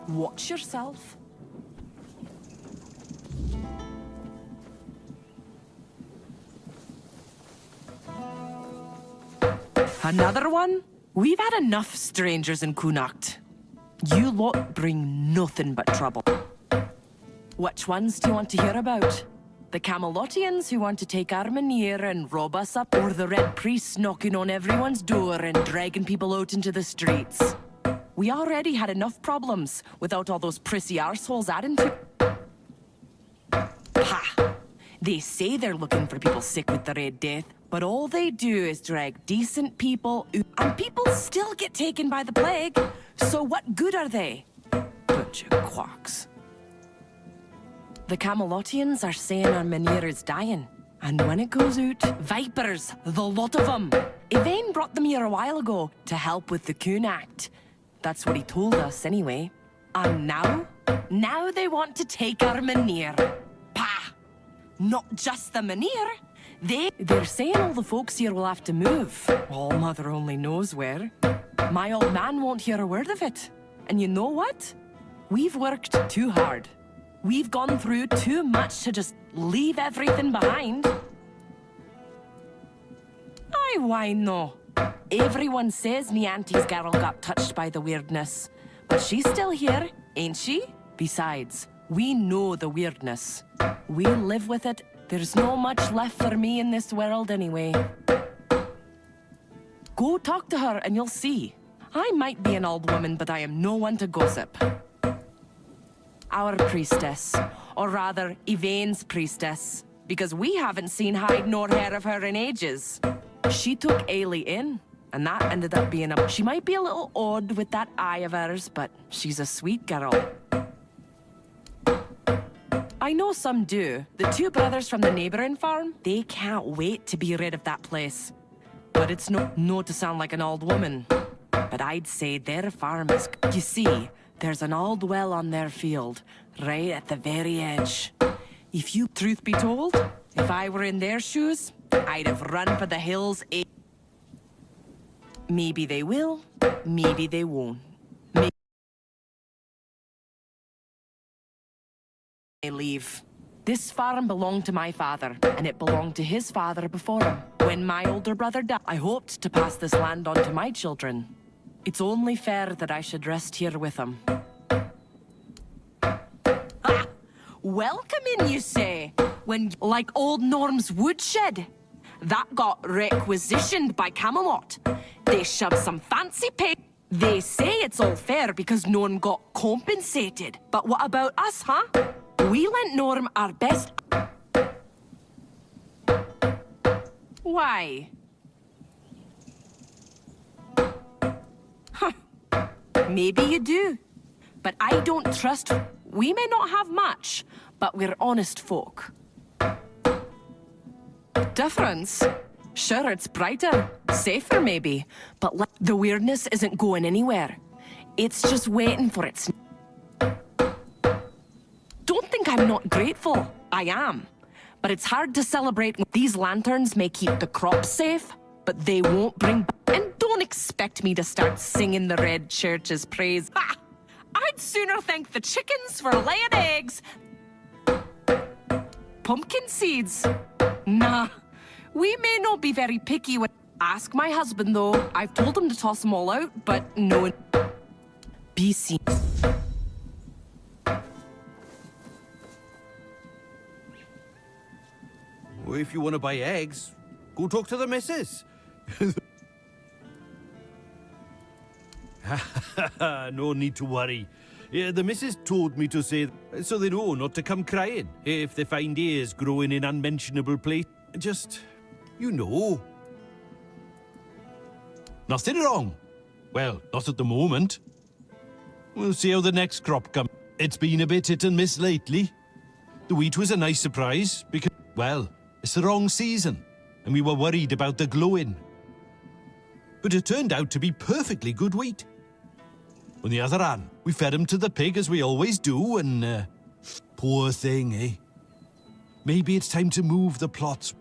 Watch yourself. Another one? We've had enough strangers in Connacht. You lot bring nothing but trouble. Which ones do you want to hear about? The Camelotians who want to take Armenier and rob us up, or the Red Priests knocking on everyone's door and dragging people out into the streets? We already had enough problems without all those prissy arseholes adding to... Ha! They say they're looking for people sick with the Red Death, but all they do is drag decent people out, and people still get taken by the plague. So what good are they? Bunch of quacks. The Camelotians are saying Armenier is dying. And when it goes out, vipers, the lot of them. Yvain brought them here a while ago to help with the Connacht. That's what he told us, anyway. And now? Now they want to take Armenier. Pah! Not just the Menhir. They're saying all the folks here will have to move. All Mother only knows where. My old man won't hear a word of it. And you know what? We've worked too hard. We've gone through too much to just leave everything behind. Aye, why no? Everyone says me auntie's girl got touched by the weirdness. But she's still here, ain't she? Besides, we know the weirdness. We live with it. There's no much left for me in this world anyway. Go talk to her and you'll see. I might be an old woman, but I am no one to gossip. Our priestess, or rather, Yvain's priestess, because we haven't seen hide nor hair of her in ages. She took Ailey in, and that ended up being a... She might be a little odd with that eye of hers, but she's a sweet girl. I know some do. The two brothers from the neighboring farm, they can't wait to be rid of that place. But it's no to sound like an old woman. But I'd say their farm is... You see, there's an old well on their field, right at the very edge. If you... Truth be told, if I were in their shoes, I'd have run for the hills. Maybe they will, maybe they won't. Maybe they leave. This farm belonged to my father, and it belonged to his father before him. When my older brother died, I hoped to pass this land on to my children. It's only fair that I should rest here with him. Ah! Welcome in, you say? When, like old Norm's woodshed? That got requisitioned by Camelot. They shoved some fancy They say it's all fair because no one got compensated. But what about us, huh? We lent Norm our best... Why? Huh. Maybe you do. But I don't trust... We may not have much, but we're honest folk. Difference? Sure, it's brighter, safer maybe, but the weirdness isn't going anywhere. It's just waiting for its... Don't think I'm not grateful. I am. But it's hard to celebrate. These lanterns may keep the crops safe, but they won't bring... And don't expect me to start singing the Red Church's praise. Ha! I'd sooner thank the chickens for laying eggs. Pumpkin seeds? Nah. We may not be very picky when... Ask my husband, though. I've told him to toss them all out, but no... Be seen.
Well, if you want to buy eggs, go talk to the missus. No need to worry. Yeah, the missus told me to say, so they know not to come crying if they find ears growing in unmentionable places. Just, you know. Nothing wrong. Well, not at the moment. We'll see how the next crop comes. It's been a bit hit and miss lately. The wheat was a nice surprise because, well, it's the wrong season, and we were worried about the glowing. But it turned out to be perfectly good wheat. On the other hand, we fed him to the pig as we always do, and poor thing, eh? Maybe it's time to move the plots.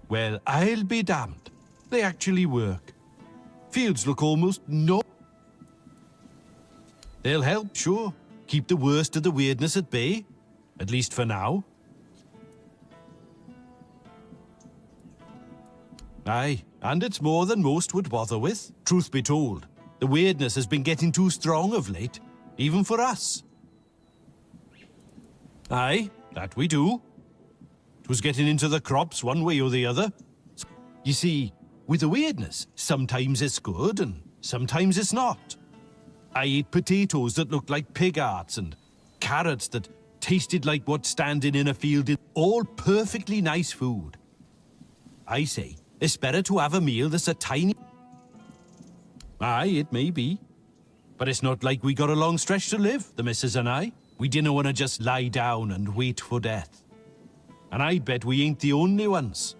Well, I'll be damned. They actually work. Fields look almost no... They'll help, sure. Keep the worst of the weirdness at bay. At least for now. Aye, and it's more than most would bother with. Truth be told, the weirdness has been getting too strong of late, even for us. Aye, that we do. It was getting into the crops one way or the other. You see, with the weirdness, sometimes it's good and sometimes it's not. I ate potatoes that looked like pig hearts and carrots that tasted like what's standing in a field. All perfectly nice food. I say, it's better to have a meal that's a tiny... Aye, it may be. But it's not like we got a long stretch to live, the missus and I. We didn't want to just lie down and wait for death. And I bet we ain't the only ones.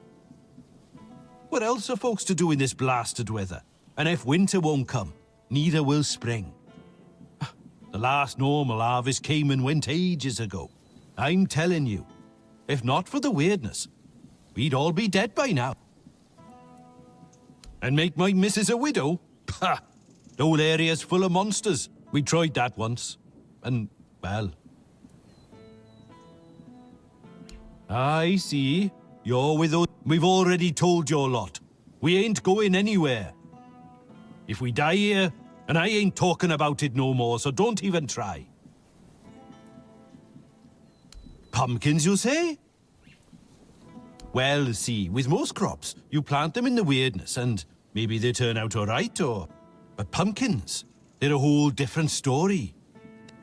What else are folks to do in this blasted weather? And if winter won't come, neither will spring. The last normal harvest came and went ages ago. I'm telling you, if not for the weirdness, we'd all be dead by now. And make my missus a widow? Pah! The whole area's full of monsters. We tried that once. And, well... I see. You're with us. We've already told your lot. We ain't going anywhere. If we die here, and I ain't talking about it no more, so don't even try. Pumpkins, you say? Well, see, with most crops, you plant them in the weirdness, and maybe they turn out all right, or... But pumpkins, they're a whole different story.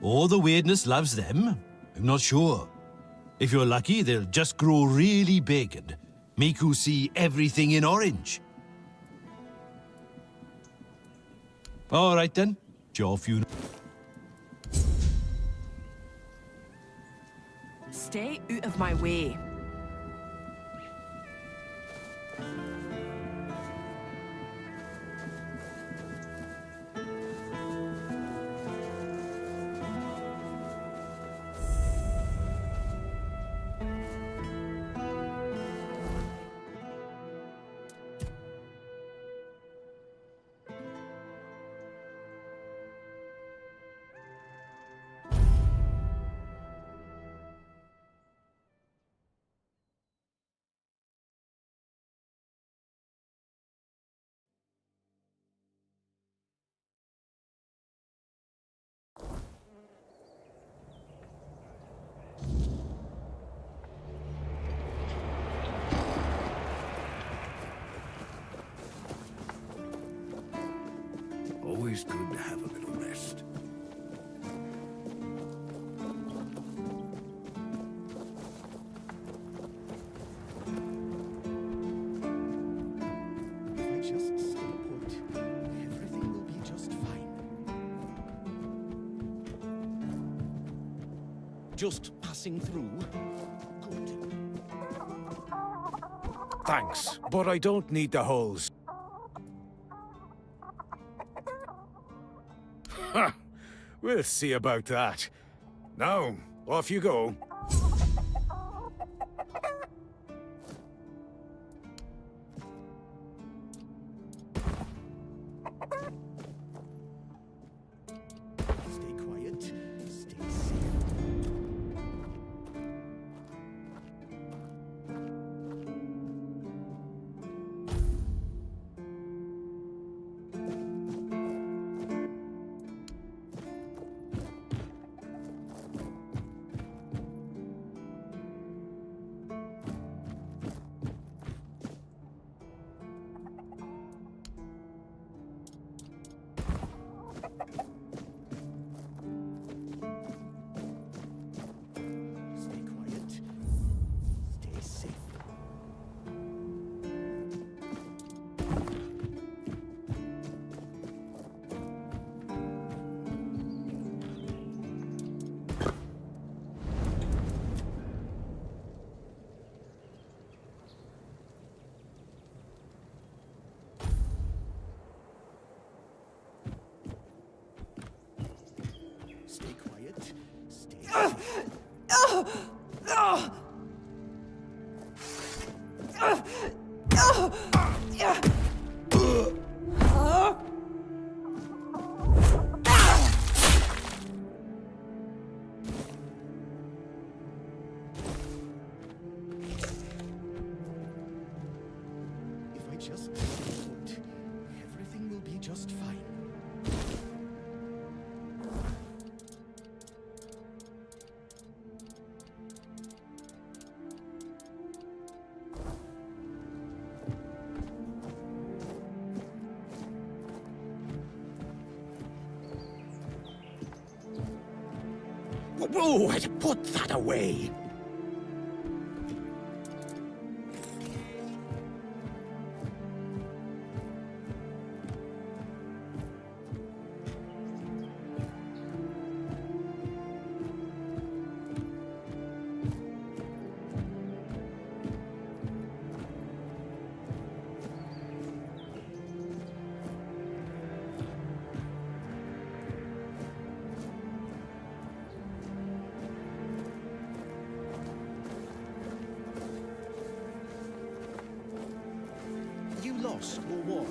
Or the weirdness loves them, I'm not sure. If you're lucky, they'll just grow really big and make you see everything in orange. All right then, it's your funeral.
Stay out of my way.
always good to have a little rest.
If I just stay put, everything will be just fine. Just passing through. Good.
Thanks, but I don't need the holes. Ha! We'll see about that. Now, off you go.
Stay quiet. Stay safe. Stay quiet. Stay safe. Stay quiet. Stay safe. If I just stay put, everything will be just fine.
Oh, put that away.
You lost or what?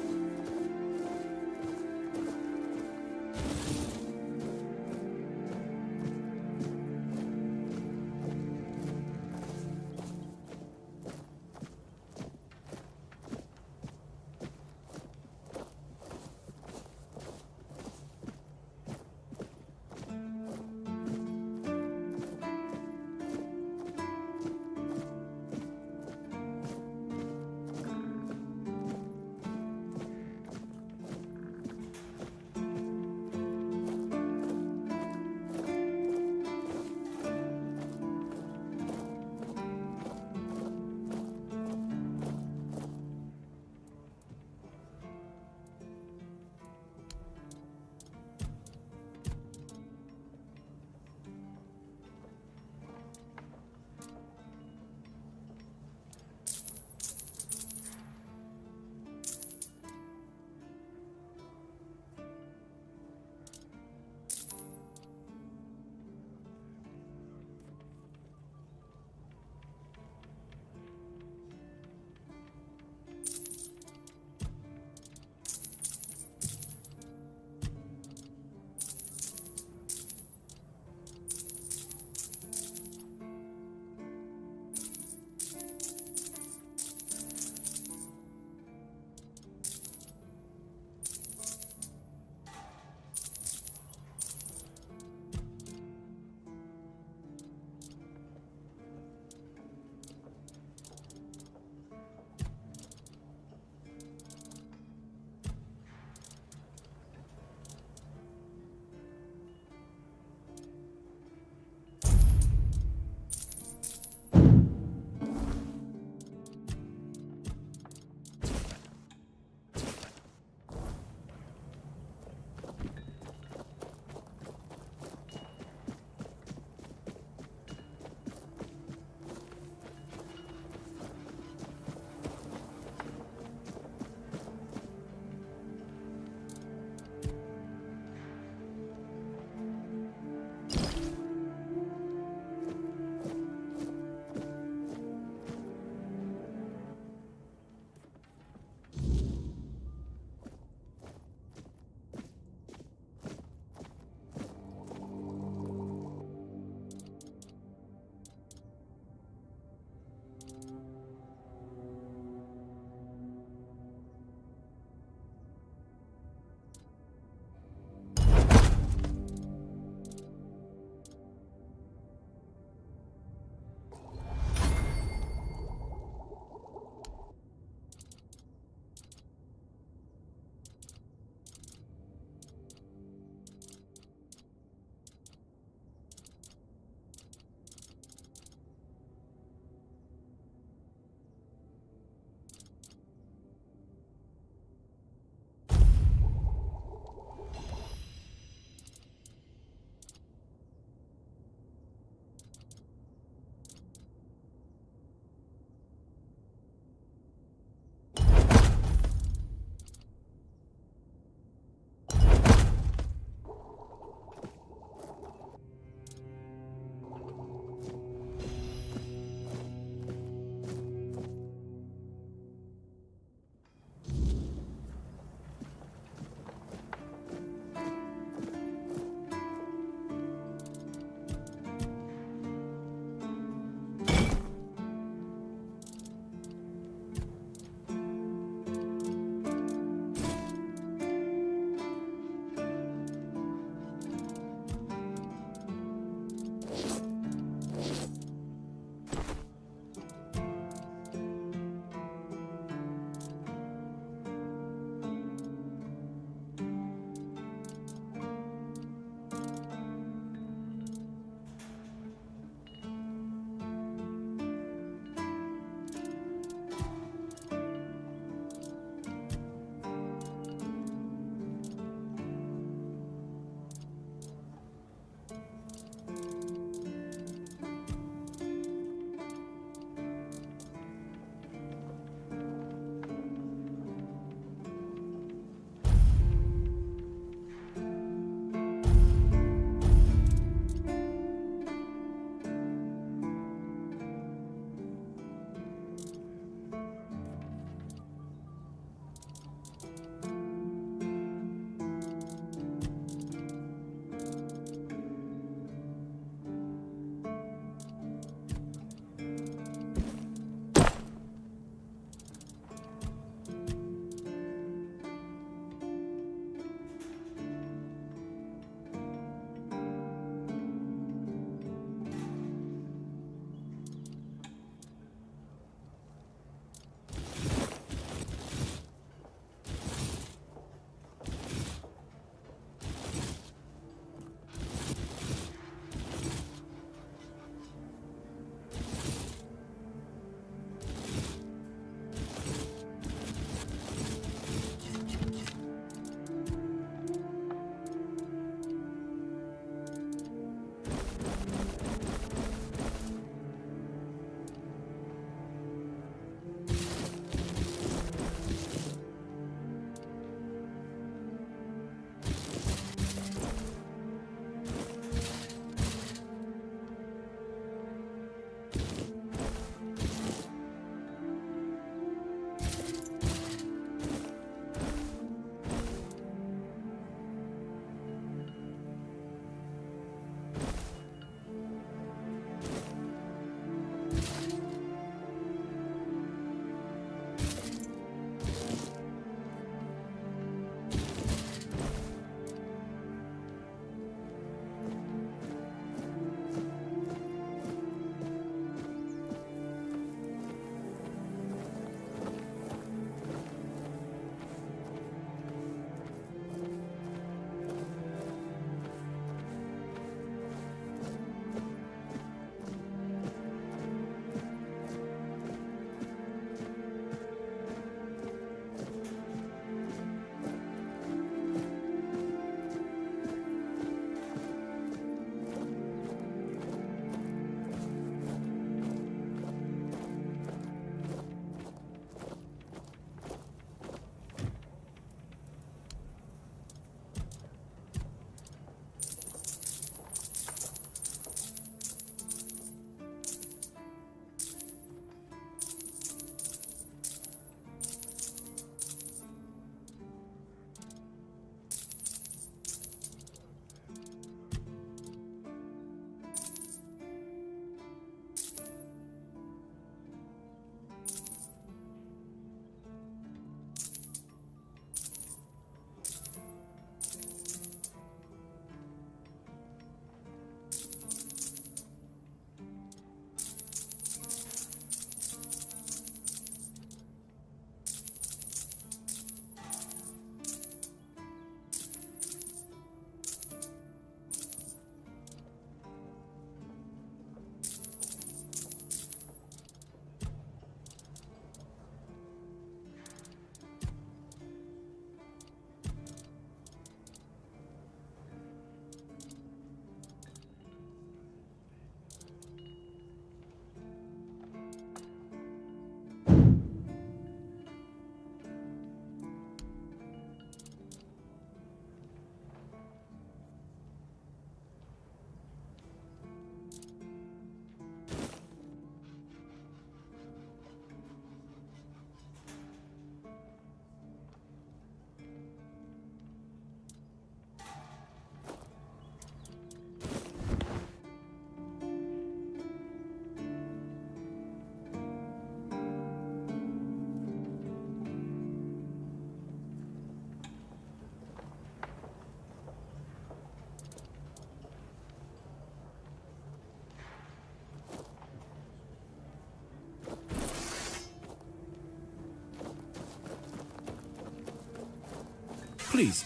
Please,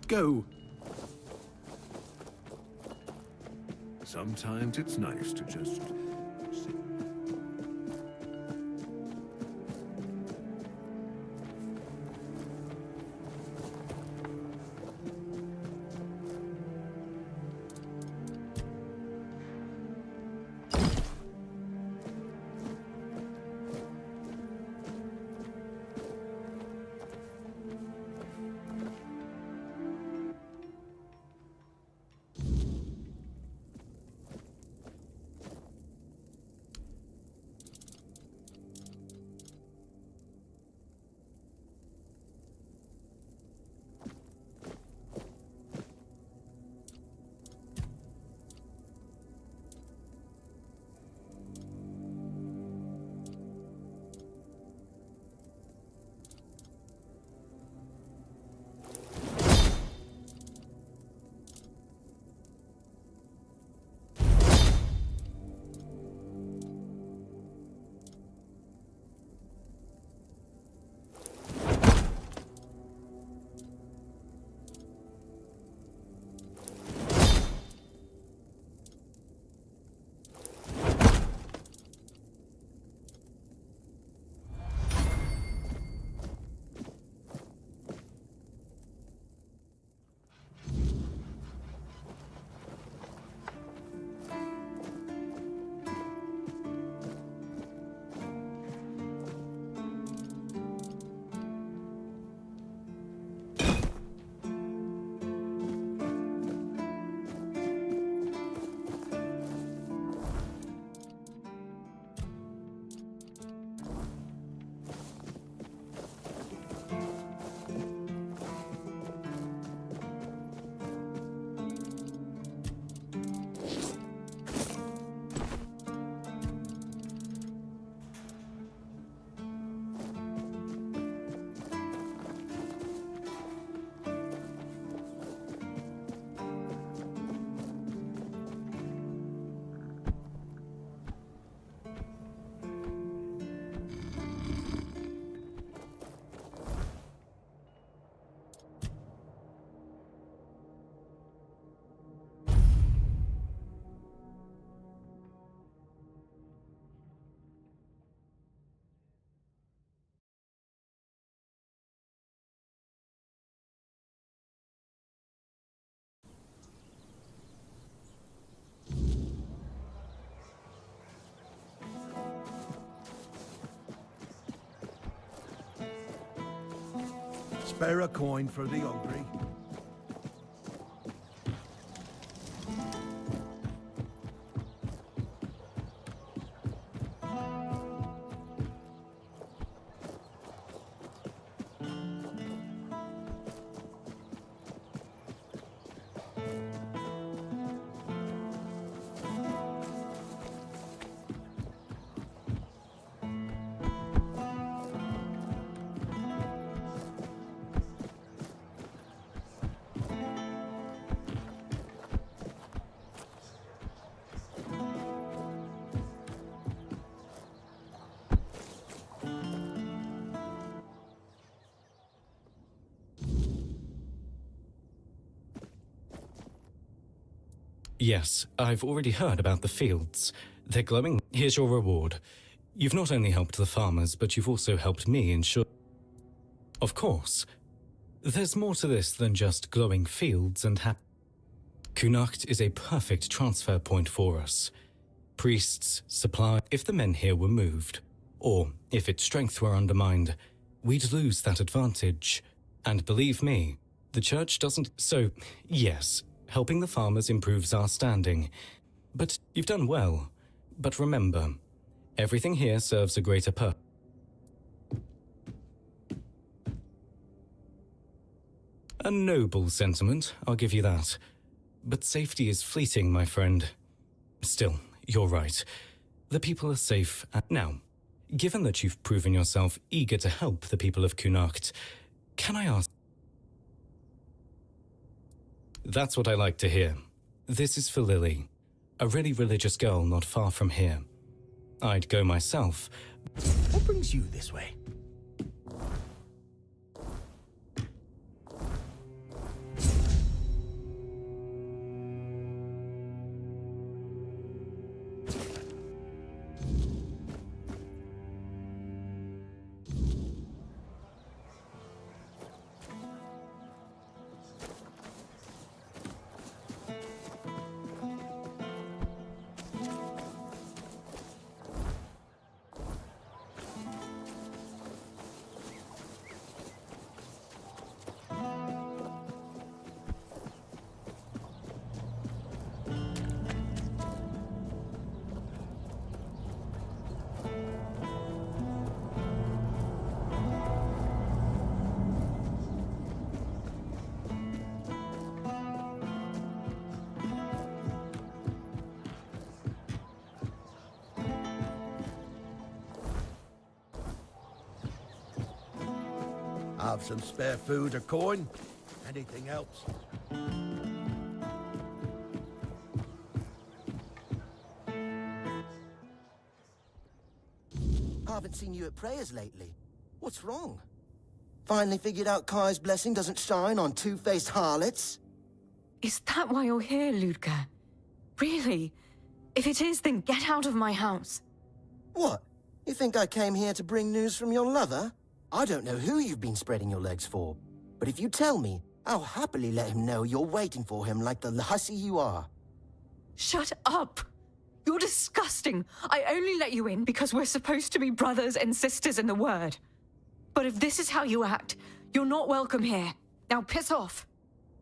go.
Sometimes it's nice to just sit.
Spare a coin for the hungry.
Yes, I've already heard about the fields. They're glowing. Here's your reward. You've not only helped the farmers, but you've also helped me ensure... Of course. There's more to this than just glowing fields and Kunacht is a perfect transfer point for us. Priests, supply... If the men here were moved, or if its strength were undermined, we'd lose that advantage. And believe me, the church doesn't... So, yes, helping the farmers improves our standing. But you've done well. But remember, everything here serves a greater purpose. A noble sentiment, I'll give you that. But safety is fleeting, my friend. Still, you're right. The people are safe. Now, given that you've proven yourself eager to help the people of Kunacht, can I ask... That's what I like to hear. This is for Lily, a really religious girl not far from here. I'd go myself.
What brings you this way?
Have some spare food or coin? Anything else?
Haven't seen you at prayers lately. What's wrong? Finally figured out Kai's blessing doesn't shine on two-faced harlots?
Is that why you're here, Ludger? Really? If it is, then get out of my house.
What? You think I came here to bring news from your lover? I don't know who you've been spreading your legs for, but if you tell me, I'll happily let him know you're waiting for him like the hussy you are.
Shut up! You're disgusting. I only let you in because we're supposed to be brothers and sisters in the word. But if this is how you act, you're not welcome here. Now piss off.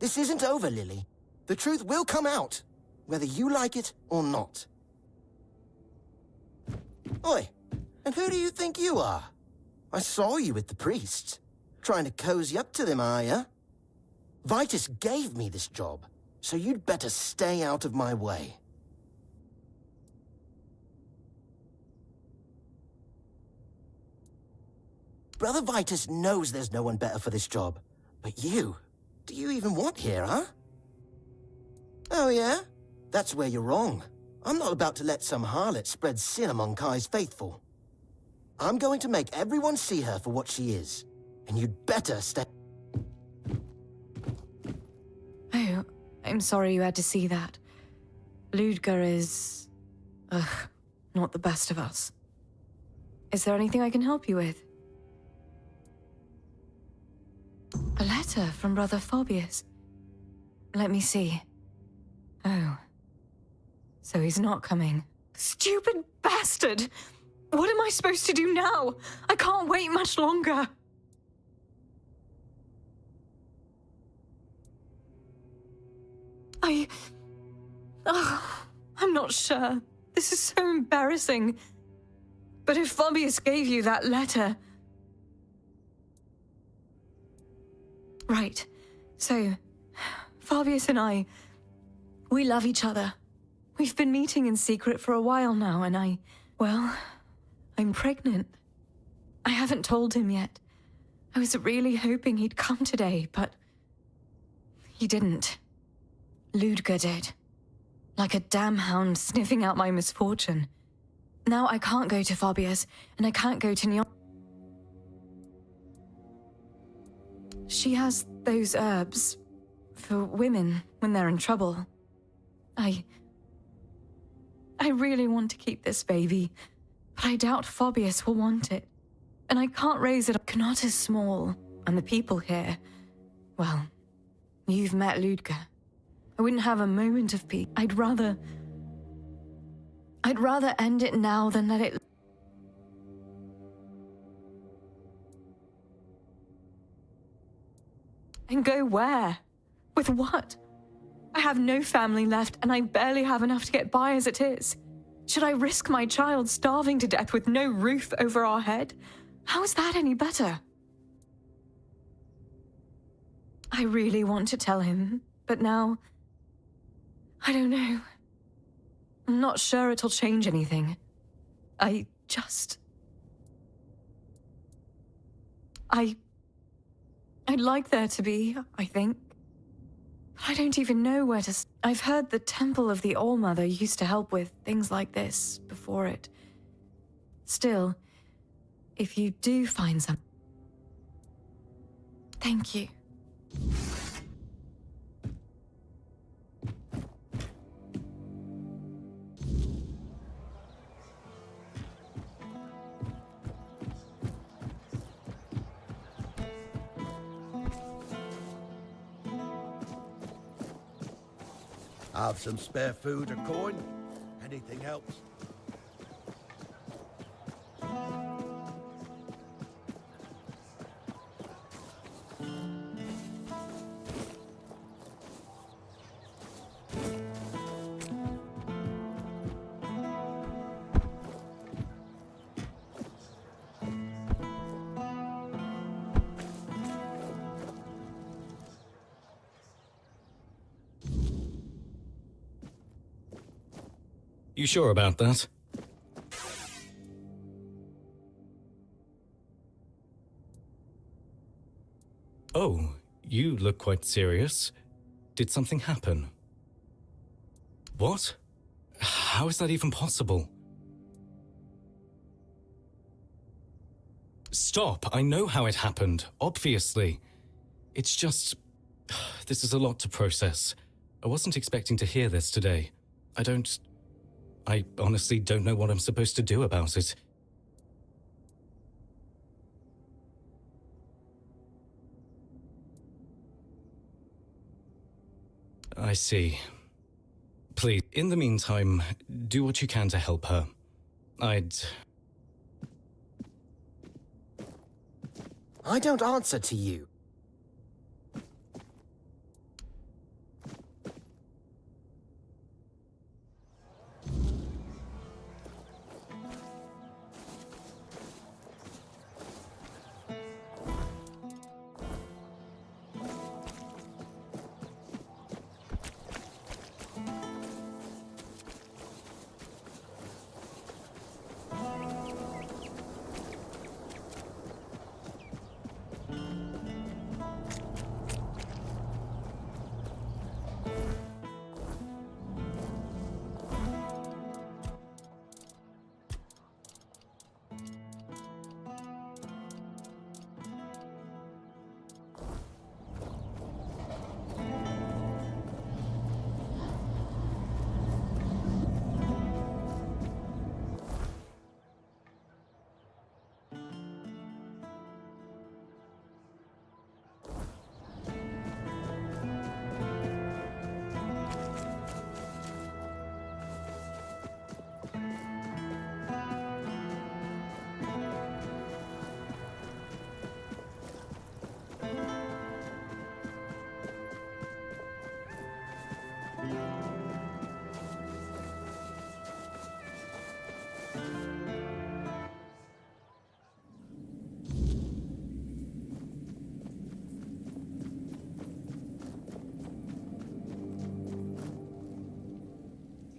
This isn't over, Lily. The truth will come out, whether you like it or not. Oi, and who do you think you are? I saw you with the priests. Trying to cozy up to them, are ya? Vitus gave me this job, so you'd better stay out of my way. Brother Vitus knows there's no one better for this job. But you, do you even want here, huh? Oh yeah? That's where you're wrong. I'm not about to let some harlot spread sin among Kai's faithful. I'm going to make everyone see her for what she is. And you'd better stay...
Oh, I'm sorry you had to see that. Ludger is... not the best of us. Is there anything I can help you with? A letter from Brother Phobius. Let me see. Oh. So he's not coming. Stupid bastard! What am I supposed to do now? I can't wait much longer. I'm not sure. This is so embarrassing. But if Phobius gave you that letter... Right. So, Fabius and I, we love each other. We've been meeting in secret for a while now, and I'm pregnant. I haven't told him yet. I was really hoping he'd come today, but he didn't. Ludger did. Like a damn hound sniffing out my misfortune. Now I can't go to Fabius, and I can't go to Nyon. She has those herbs for women when they're in trouble. I really want to keep this baby, but I doubt Phobius will want it. And I can't raise it. Knot is small, and the people here, well, you've met Ludger. I wouldn't have a moment of peace. I'd rather end it now than let it... And go where? With what? I have no family left, and I barely have enough to get by as it is. Should I risk my child starving to death with no roof over our head? How is that any better? I really want to tell him, but now... I don't know. I'm not sure it'll change anything. I'd like there to be, I think. But I don't even know where to... I've heard the Temple of the All-Mother used to help with things like this before it. Still, if you do find some... Thank you.
Have some spare food or coin? Anything else?
You sure about that? Oh, you look quite serious. Did something happen? What? How is that even possible? Stop! I know how it happened, obviously. It's just... This is a lot to process. I wasn't expecting to hear this today. I honestly don't know what I'm supposed to do about it. I see. Please, in the meantime, do what you can to help her.
I don't answer to you.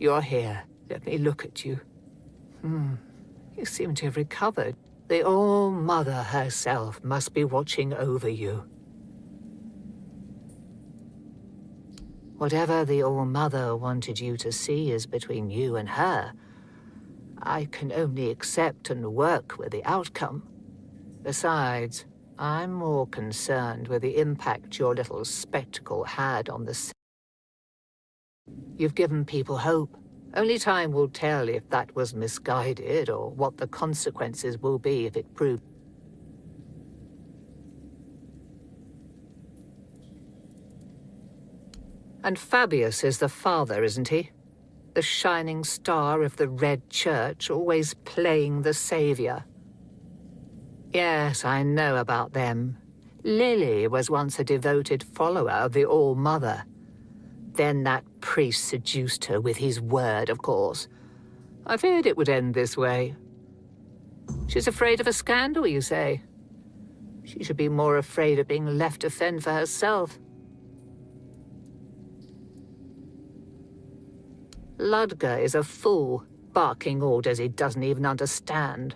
You're here. Let me look at you. You seem to have recovered. The All-Mother herself must be watching over you. Whatever the All-Mother wanted you to see is between you and her. I can only accept and work with the outcome. Besides, I'm more concerned with the impact your little spectacle had on the... You've given people hope. Only time will tell if that was misguided or what the consequences will be if it proved. And Fabius is the father, isn't he? The shining star of the Red Church, always playing the savior. Yes, I know about them. Lily was once a devoted follower of the All-Mother. Then that priest seduced her with his word, of course. I feared it would end this way. She's afraid of a scandal, you say? She should be more afraid of being left to fend for herself. Ludger is a fool, barking orders he doesn't even understand.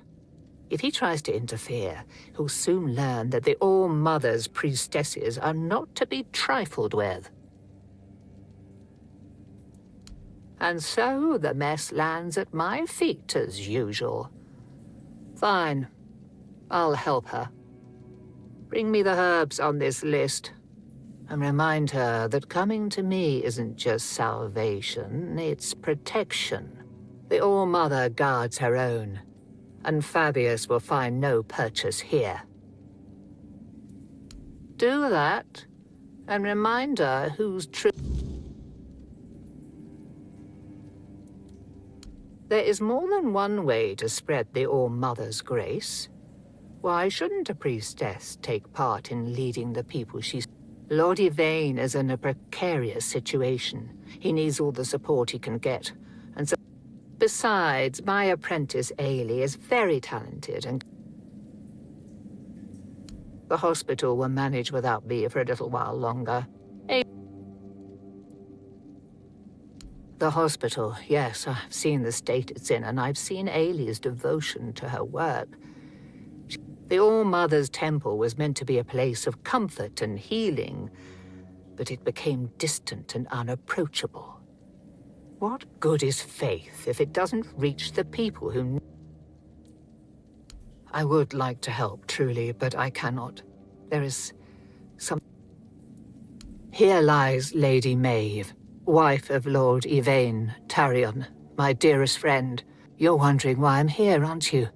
If he tries to interfere, he'll soon learn that the All-Mother's priestesses are not to be trifled with. And so the mess lands at my feet as usual. Fine. I'll help her. Bring me the herbs on this list. And remind her that coming to me isn't just salvation, it's protection. The All-Mother guards her own, and Fabius will find no purchase here. Do that, and remind her who's true. There is more than one way to spread the All-Mother's grace. Why shouldn't a priestess take part in leading the people she's... Lord Yvain is in a precarious situation. He needs all the support he can get. And so... Besides, my apprentice Ailey is very talented and... The hospital will manage without me for a little while longer. The hospital, yes, I've seen the state it's in, and I've seen Ailey's devotion to her work. The All-Mother's Temple was meant to be a place of comfort and healing, but it became distant and unapproachable. What good is faith if it doesn't reach the people who... I would like to help, truly, but I cannot. There is some... Here lies Lady Maeve, wife of Lord Yvain Tarion, my dearest friend. You're wondering why I'm here, aren't you?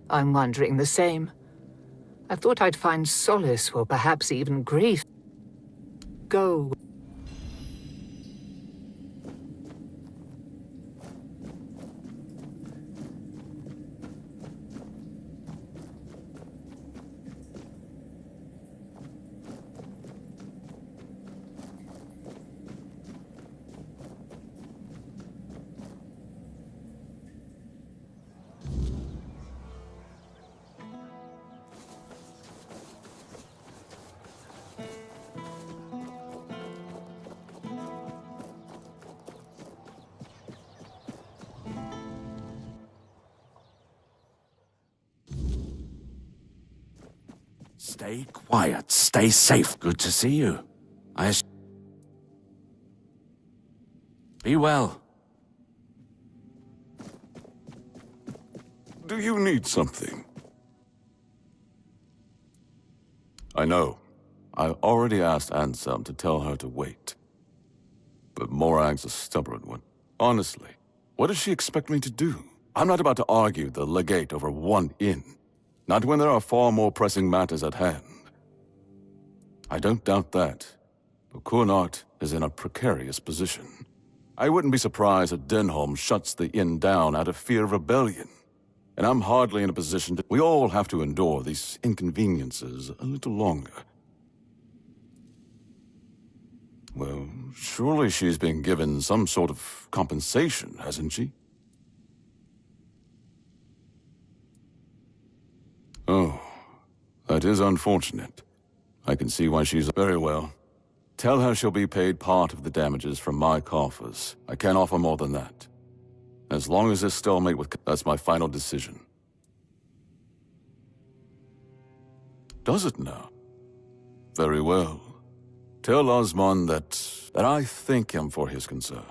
I'm wondering the same. I thought I'd find solace, or perhaps even grief. Go.
Stay quiet. Stay safe. Good to see you. Be well.
Do you need something? I know. I already asked Ansem to tell her to wait. But Morag's a stubborn one. Honestly, what does she expect me to do? I'm not about to argue the legate over one inn. Not when there are far more pressing matters at hand. I don't doubt that. But Kunart is in a precarious position. I wouldn't be surprised if Denholm shuts the inn down out of fear of rebellion. And I'm hardly in a position to... We all have to endure these inconveniences a little longer. Well, surely she's been given some sort of compensation, hasn't she? Oh, that is unfortunate. I can see why she's... Very well. Tell her she'll be paid part of the damages from my coffers. I can't offer more than that. As long as this stalemate with... That's my final decision. Does it now? Very well. Tell Osmond that I thank him for his concern.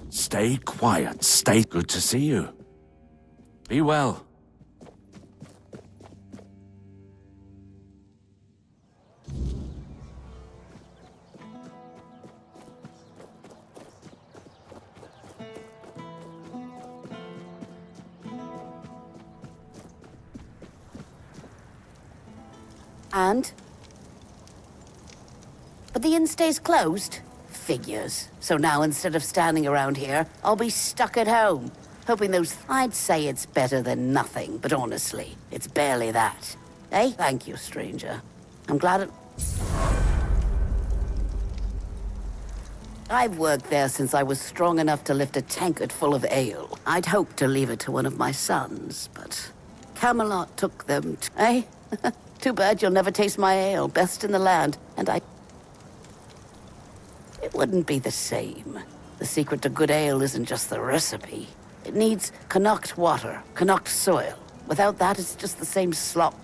Stay quiet. Stay good to see you. Be well.
And? But the inn stays closed? Figures. So now instead of standing around here, I'll be stuck at home, hoping those... I'd say it's better than nothing, but honestly, it's barely that. Eh? Thank you, stranger. I'm glad it... I've worked there since I was strong enough to lift a tankard full of ale. I'd hoped to leave it to one of my sons, but Camelot took them eh? Too bad you'll never taste my ale, best in the land, and I... It wouldn't be the same. The secret to good ale isn't just the recipe. It needs Connacht water, Connacht soil. Without that, it's just the same slop.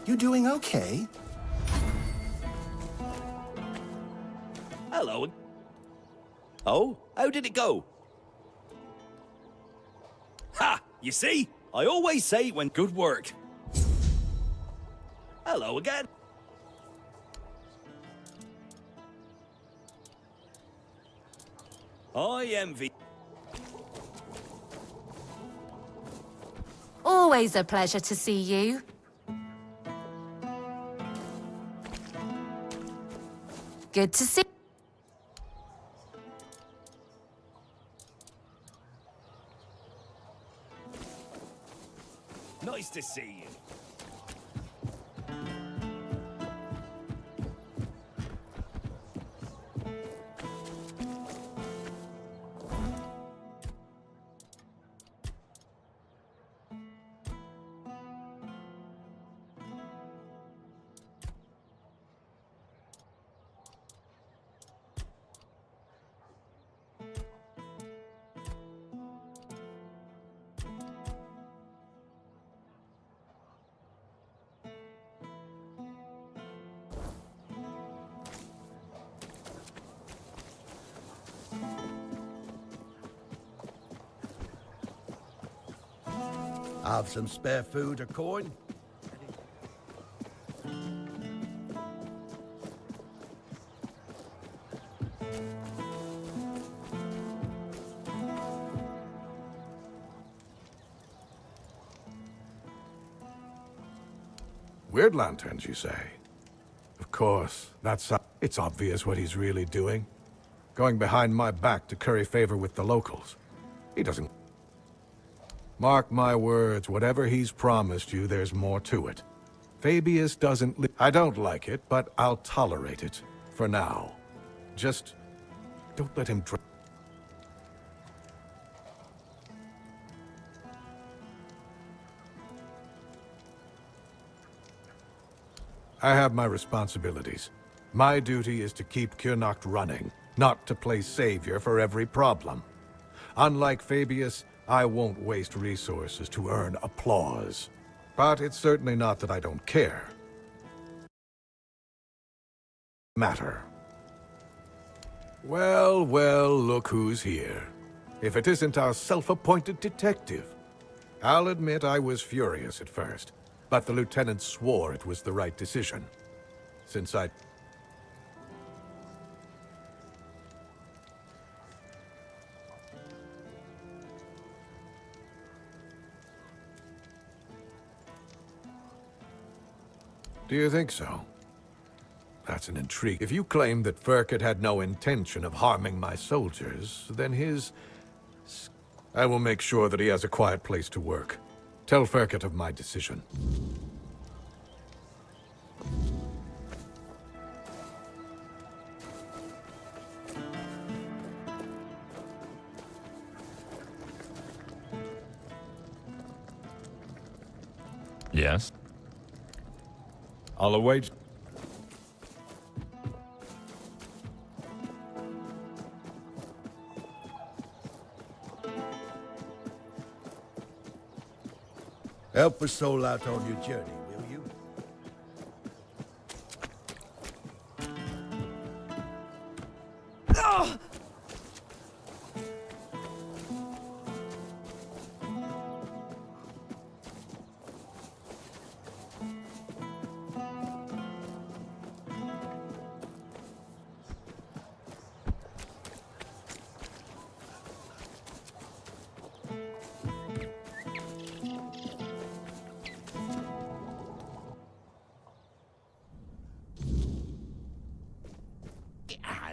You doing okay?
Hello. Oh, how did it go? Ha! You see? I always say when good work. Hello again. I envy.
Always a pleasure to see you. Good to see.
Nice to see you.
Have some spare food or coin?
Weird lanterns, you say? Of course, it's obvious what he's really doing. Going behind my back to curry favor with the locals. He doesn't... Mark my words, whatever he's promised you, there's more to it. Fabius doesn't I don't like it, but I'll tolerate it. For now. Just... don't let him I have my responsibilities. My duty is to keep Kyrnacht running, not to play savior for every problem. Unlike Fabius, I won't waste resources to earn applause. But it's certainly not that I don't care. Matter. Well, well, look who's here. If it isn't our self-appointed detective. I'll admit I was furious at first, but the lieutenant swore it was the right decision. Since I... Do you think so? That's an intrigue. If you claim that Furkett had no intention of harming my soldiers, then I will make sure that he has a quiet place to work. Tell Furkett of my decision.
Yes? I'll await.
Help a soul out on your journey, will you?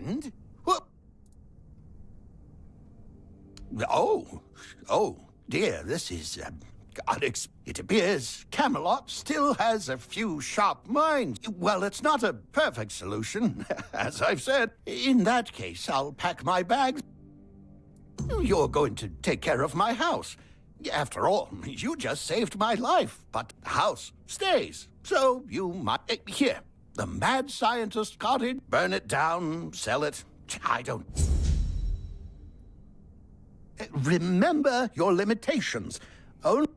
And? What? Oh, dear, this is, it appears Camelot still has a few sharp minds. Well, it's not a perfect solution, as I've said. In that case, I'll pack my bags. You're going to take care of my house. After all, you just saved my life, but the house stays. So you might... Here, the mad scientist cottage. Burn it down, sell it. I don't... Remember your limitations. Only...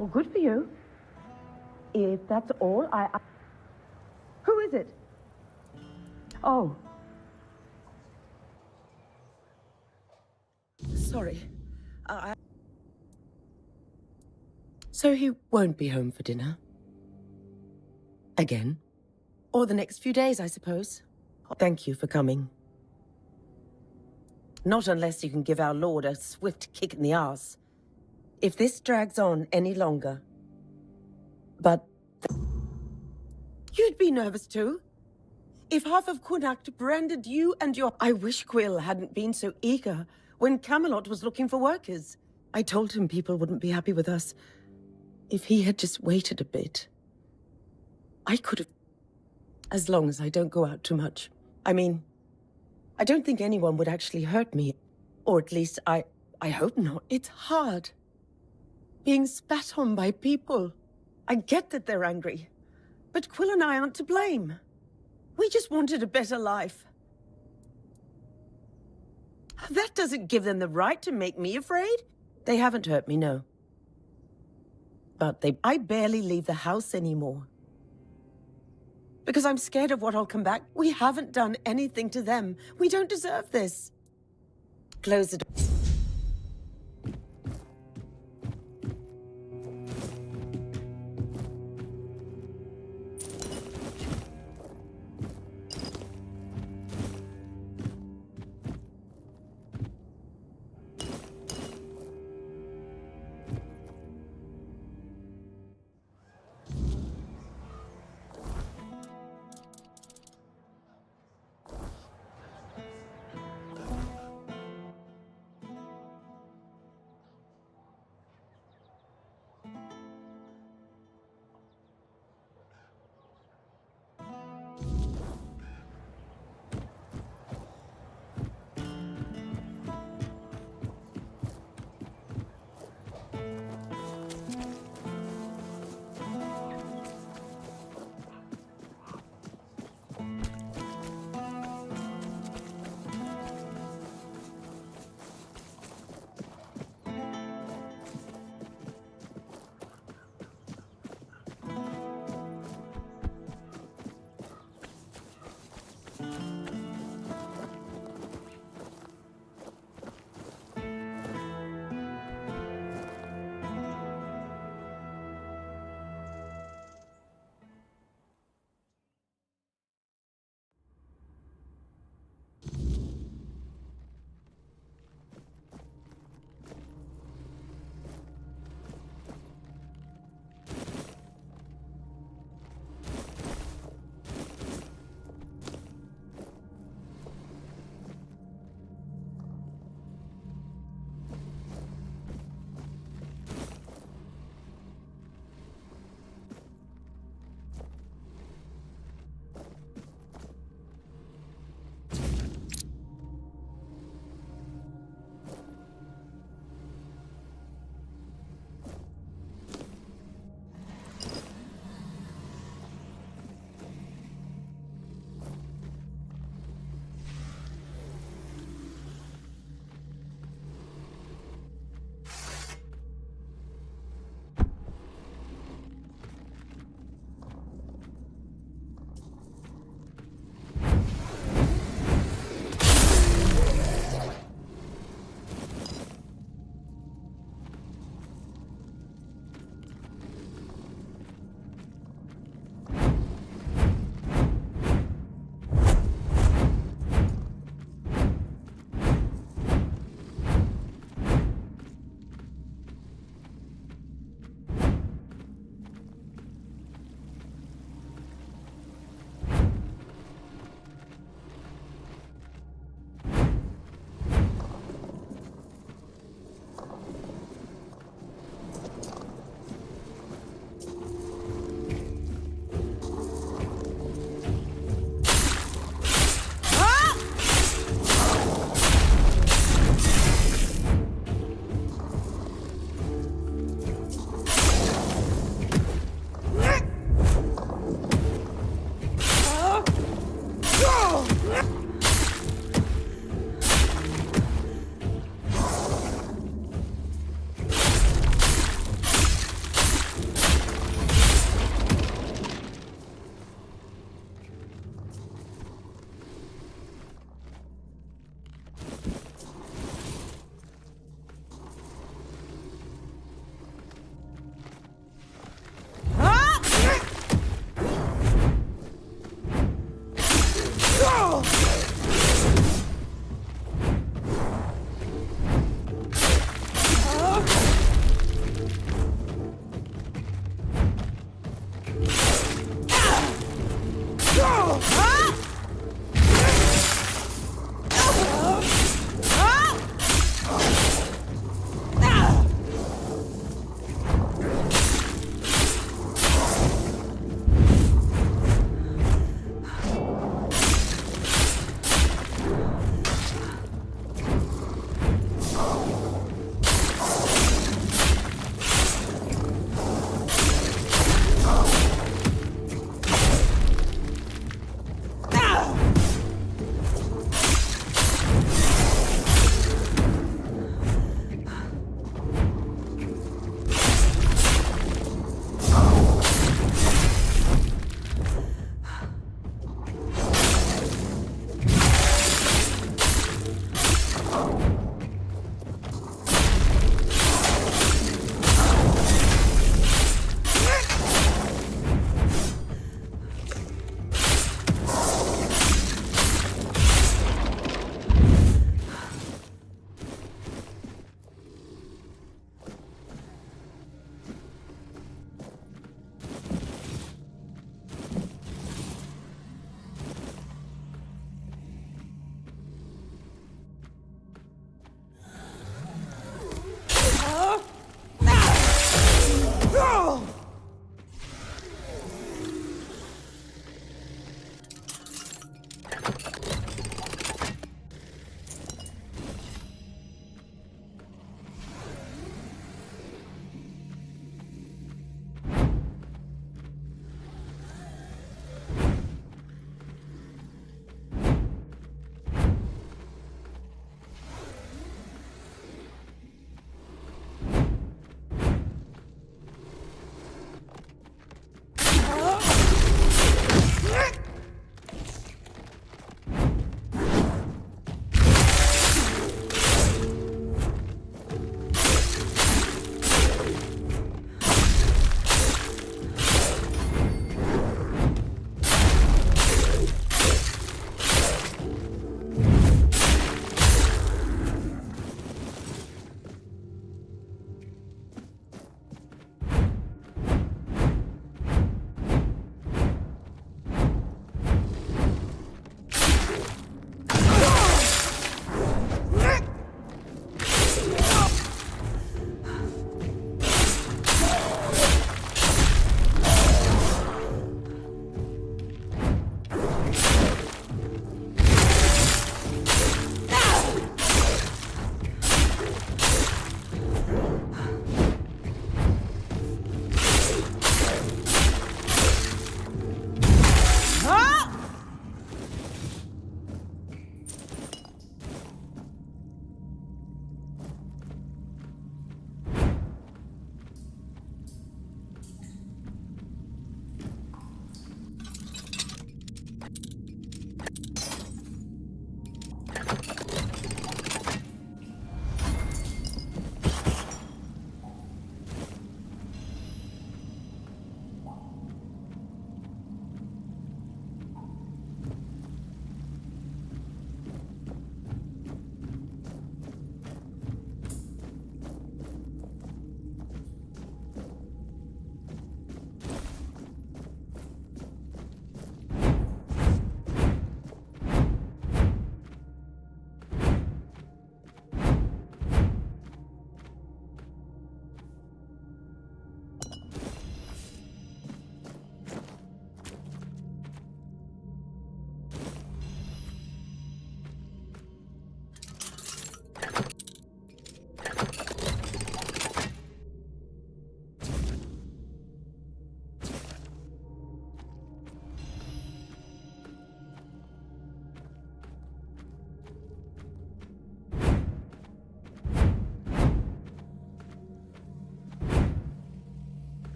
Well, good for you. If that's all, Who is it? Oh.
Sorry. So he won't be home for dinner? Again? Or the next few days, I suppose? Thank you for coming. Not unless you can give our lord a swift kick in the arse. If this drags on any longer. But... You'd be nervous too. If half of Connacht branded you and your... I wish Quill hadn't been so eager when Camelot was looking for workers. I told him people wouldn't be happy with us. If he had just waited a bit, I could have... As long as I don't go out too much. I mean, I don't think anyone would actually hurt me. Or at least I hope not. It's hard. Being spat on by people. I get that they're angry. But Quill and I aren't to blame. We just wanted a better life. That doesn't give them the right to make me afraid. They haven't hurt me, no. But I barely leave the house anymore. Because I'm scared of what I'll come back. We haven't done anything to them. We don't deserve this. Close the door.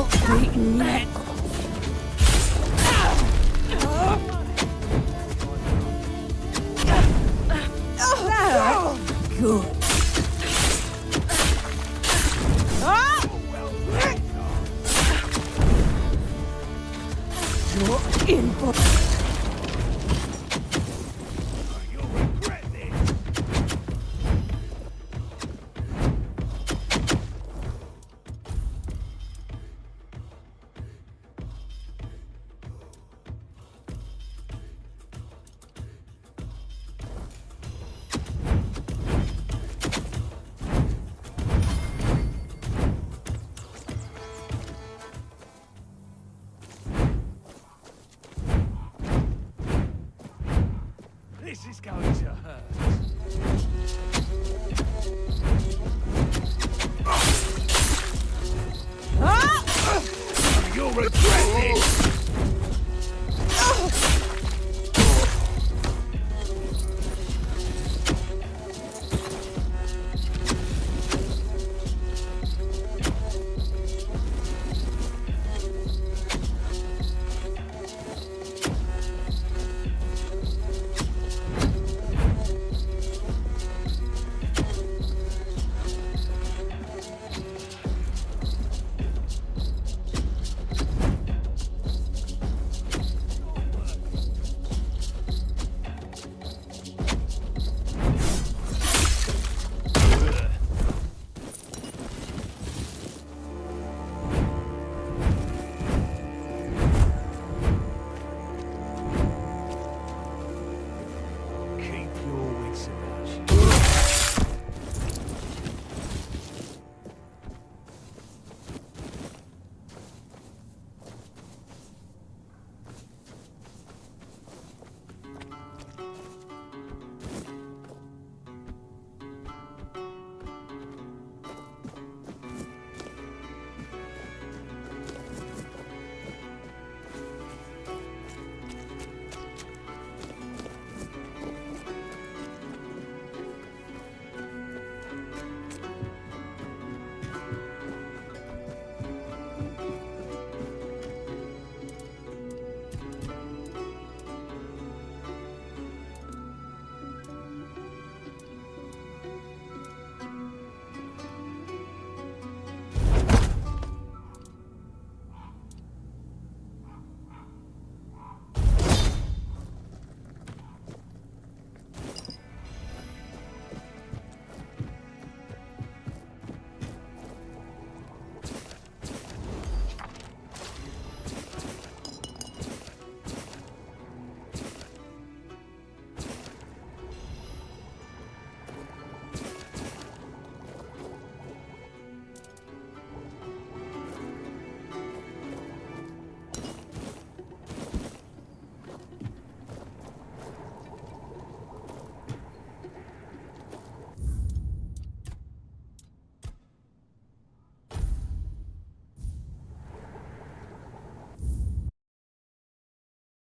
not beaten yet. Good. You're in for...
This is going to hurt. You'll regret this!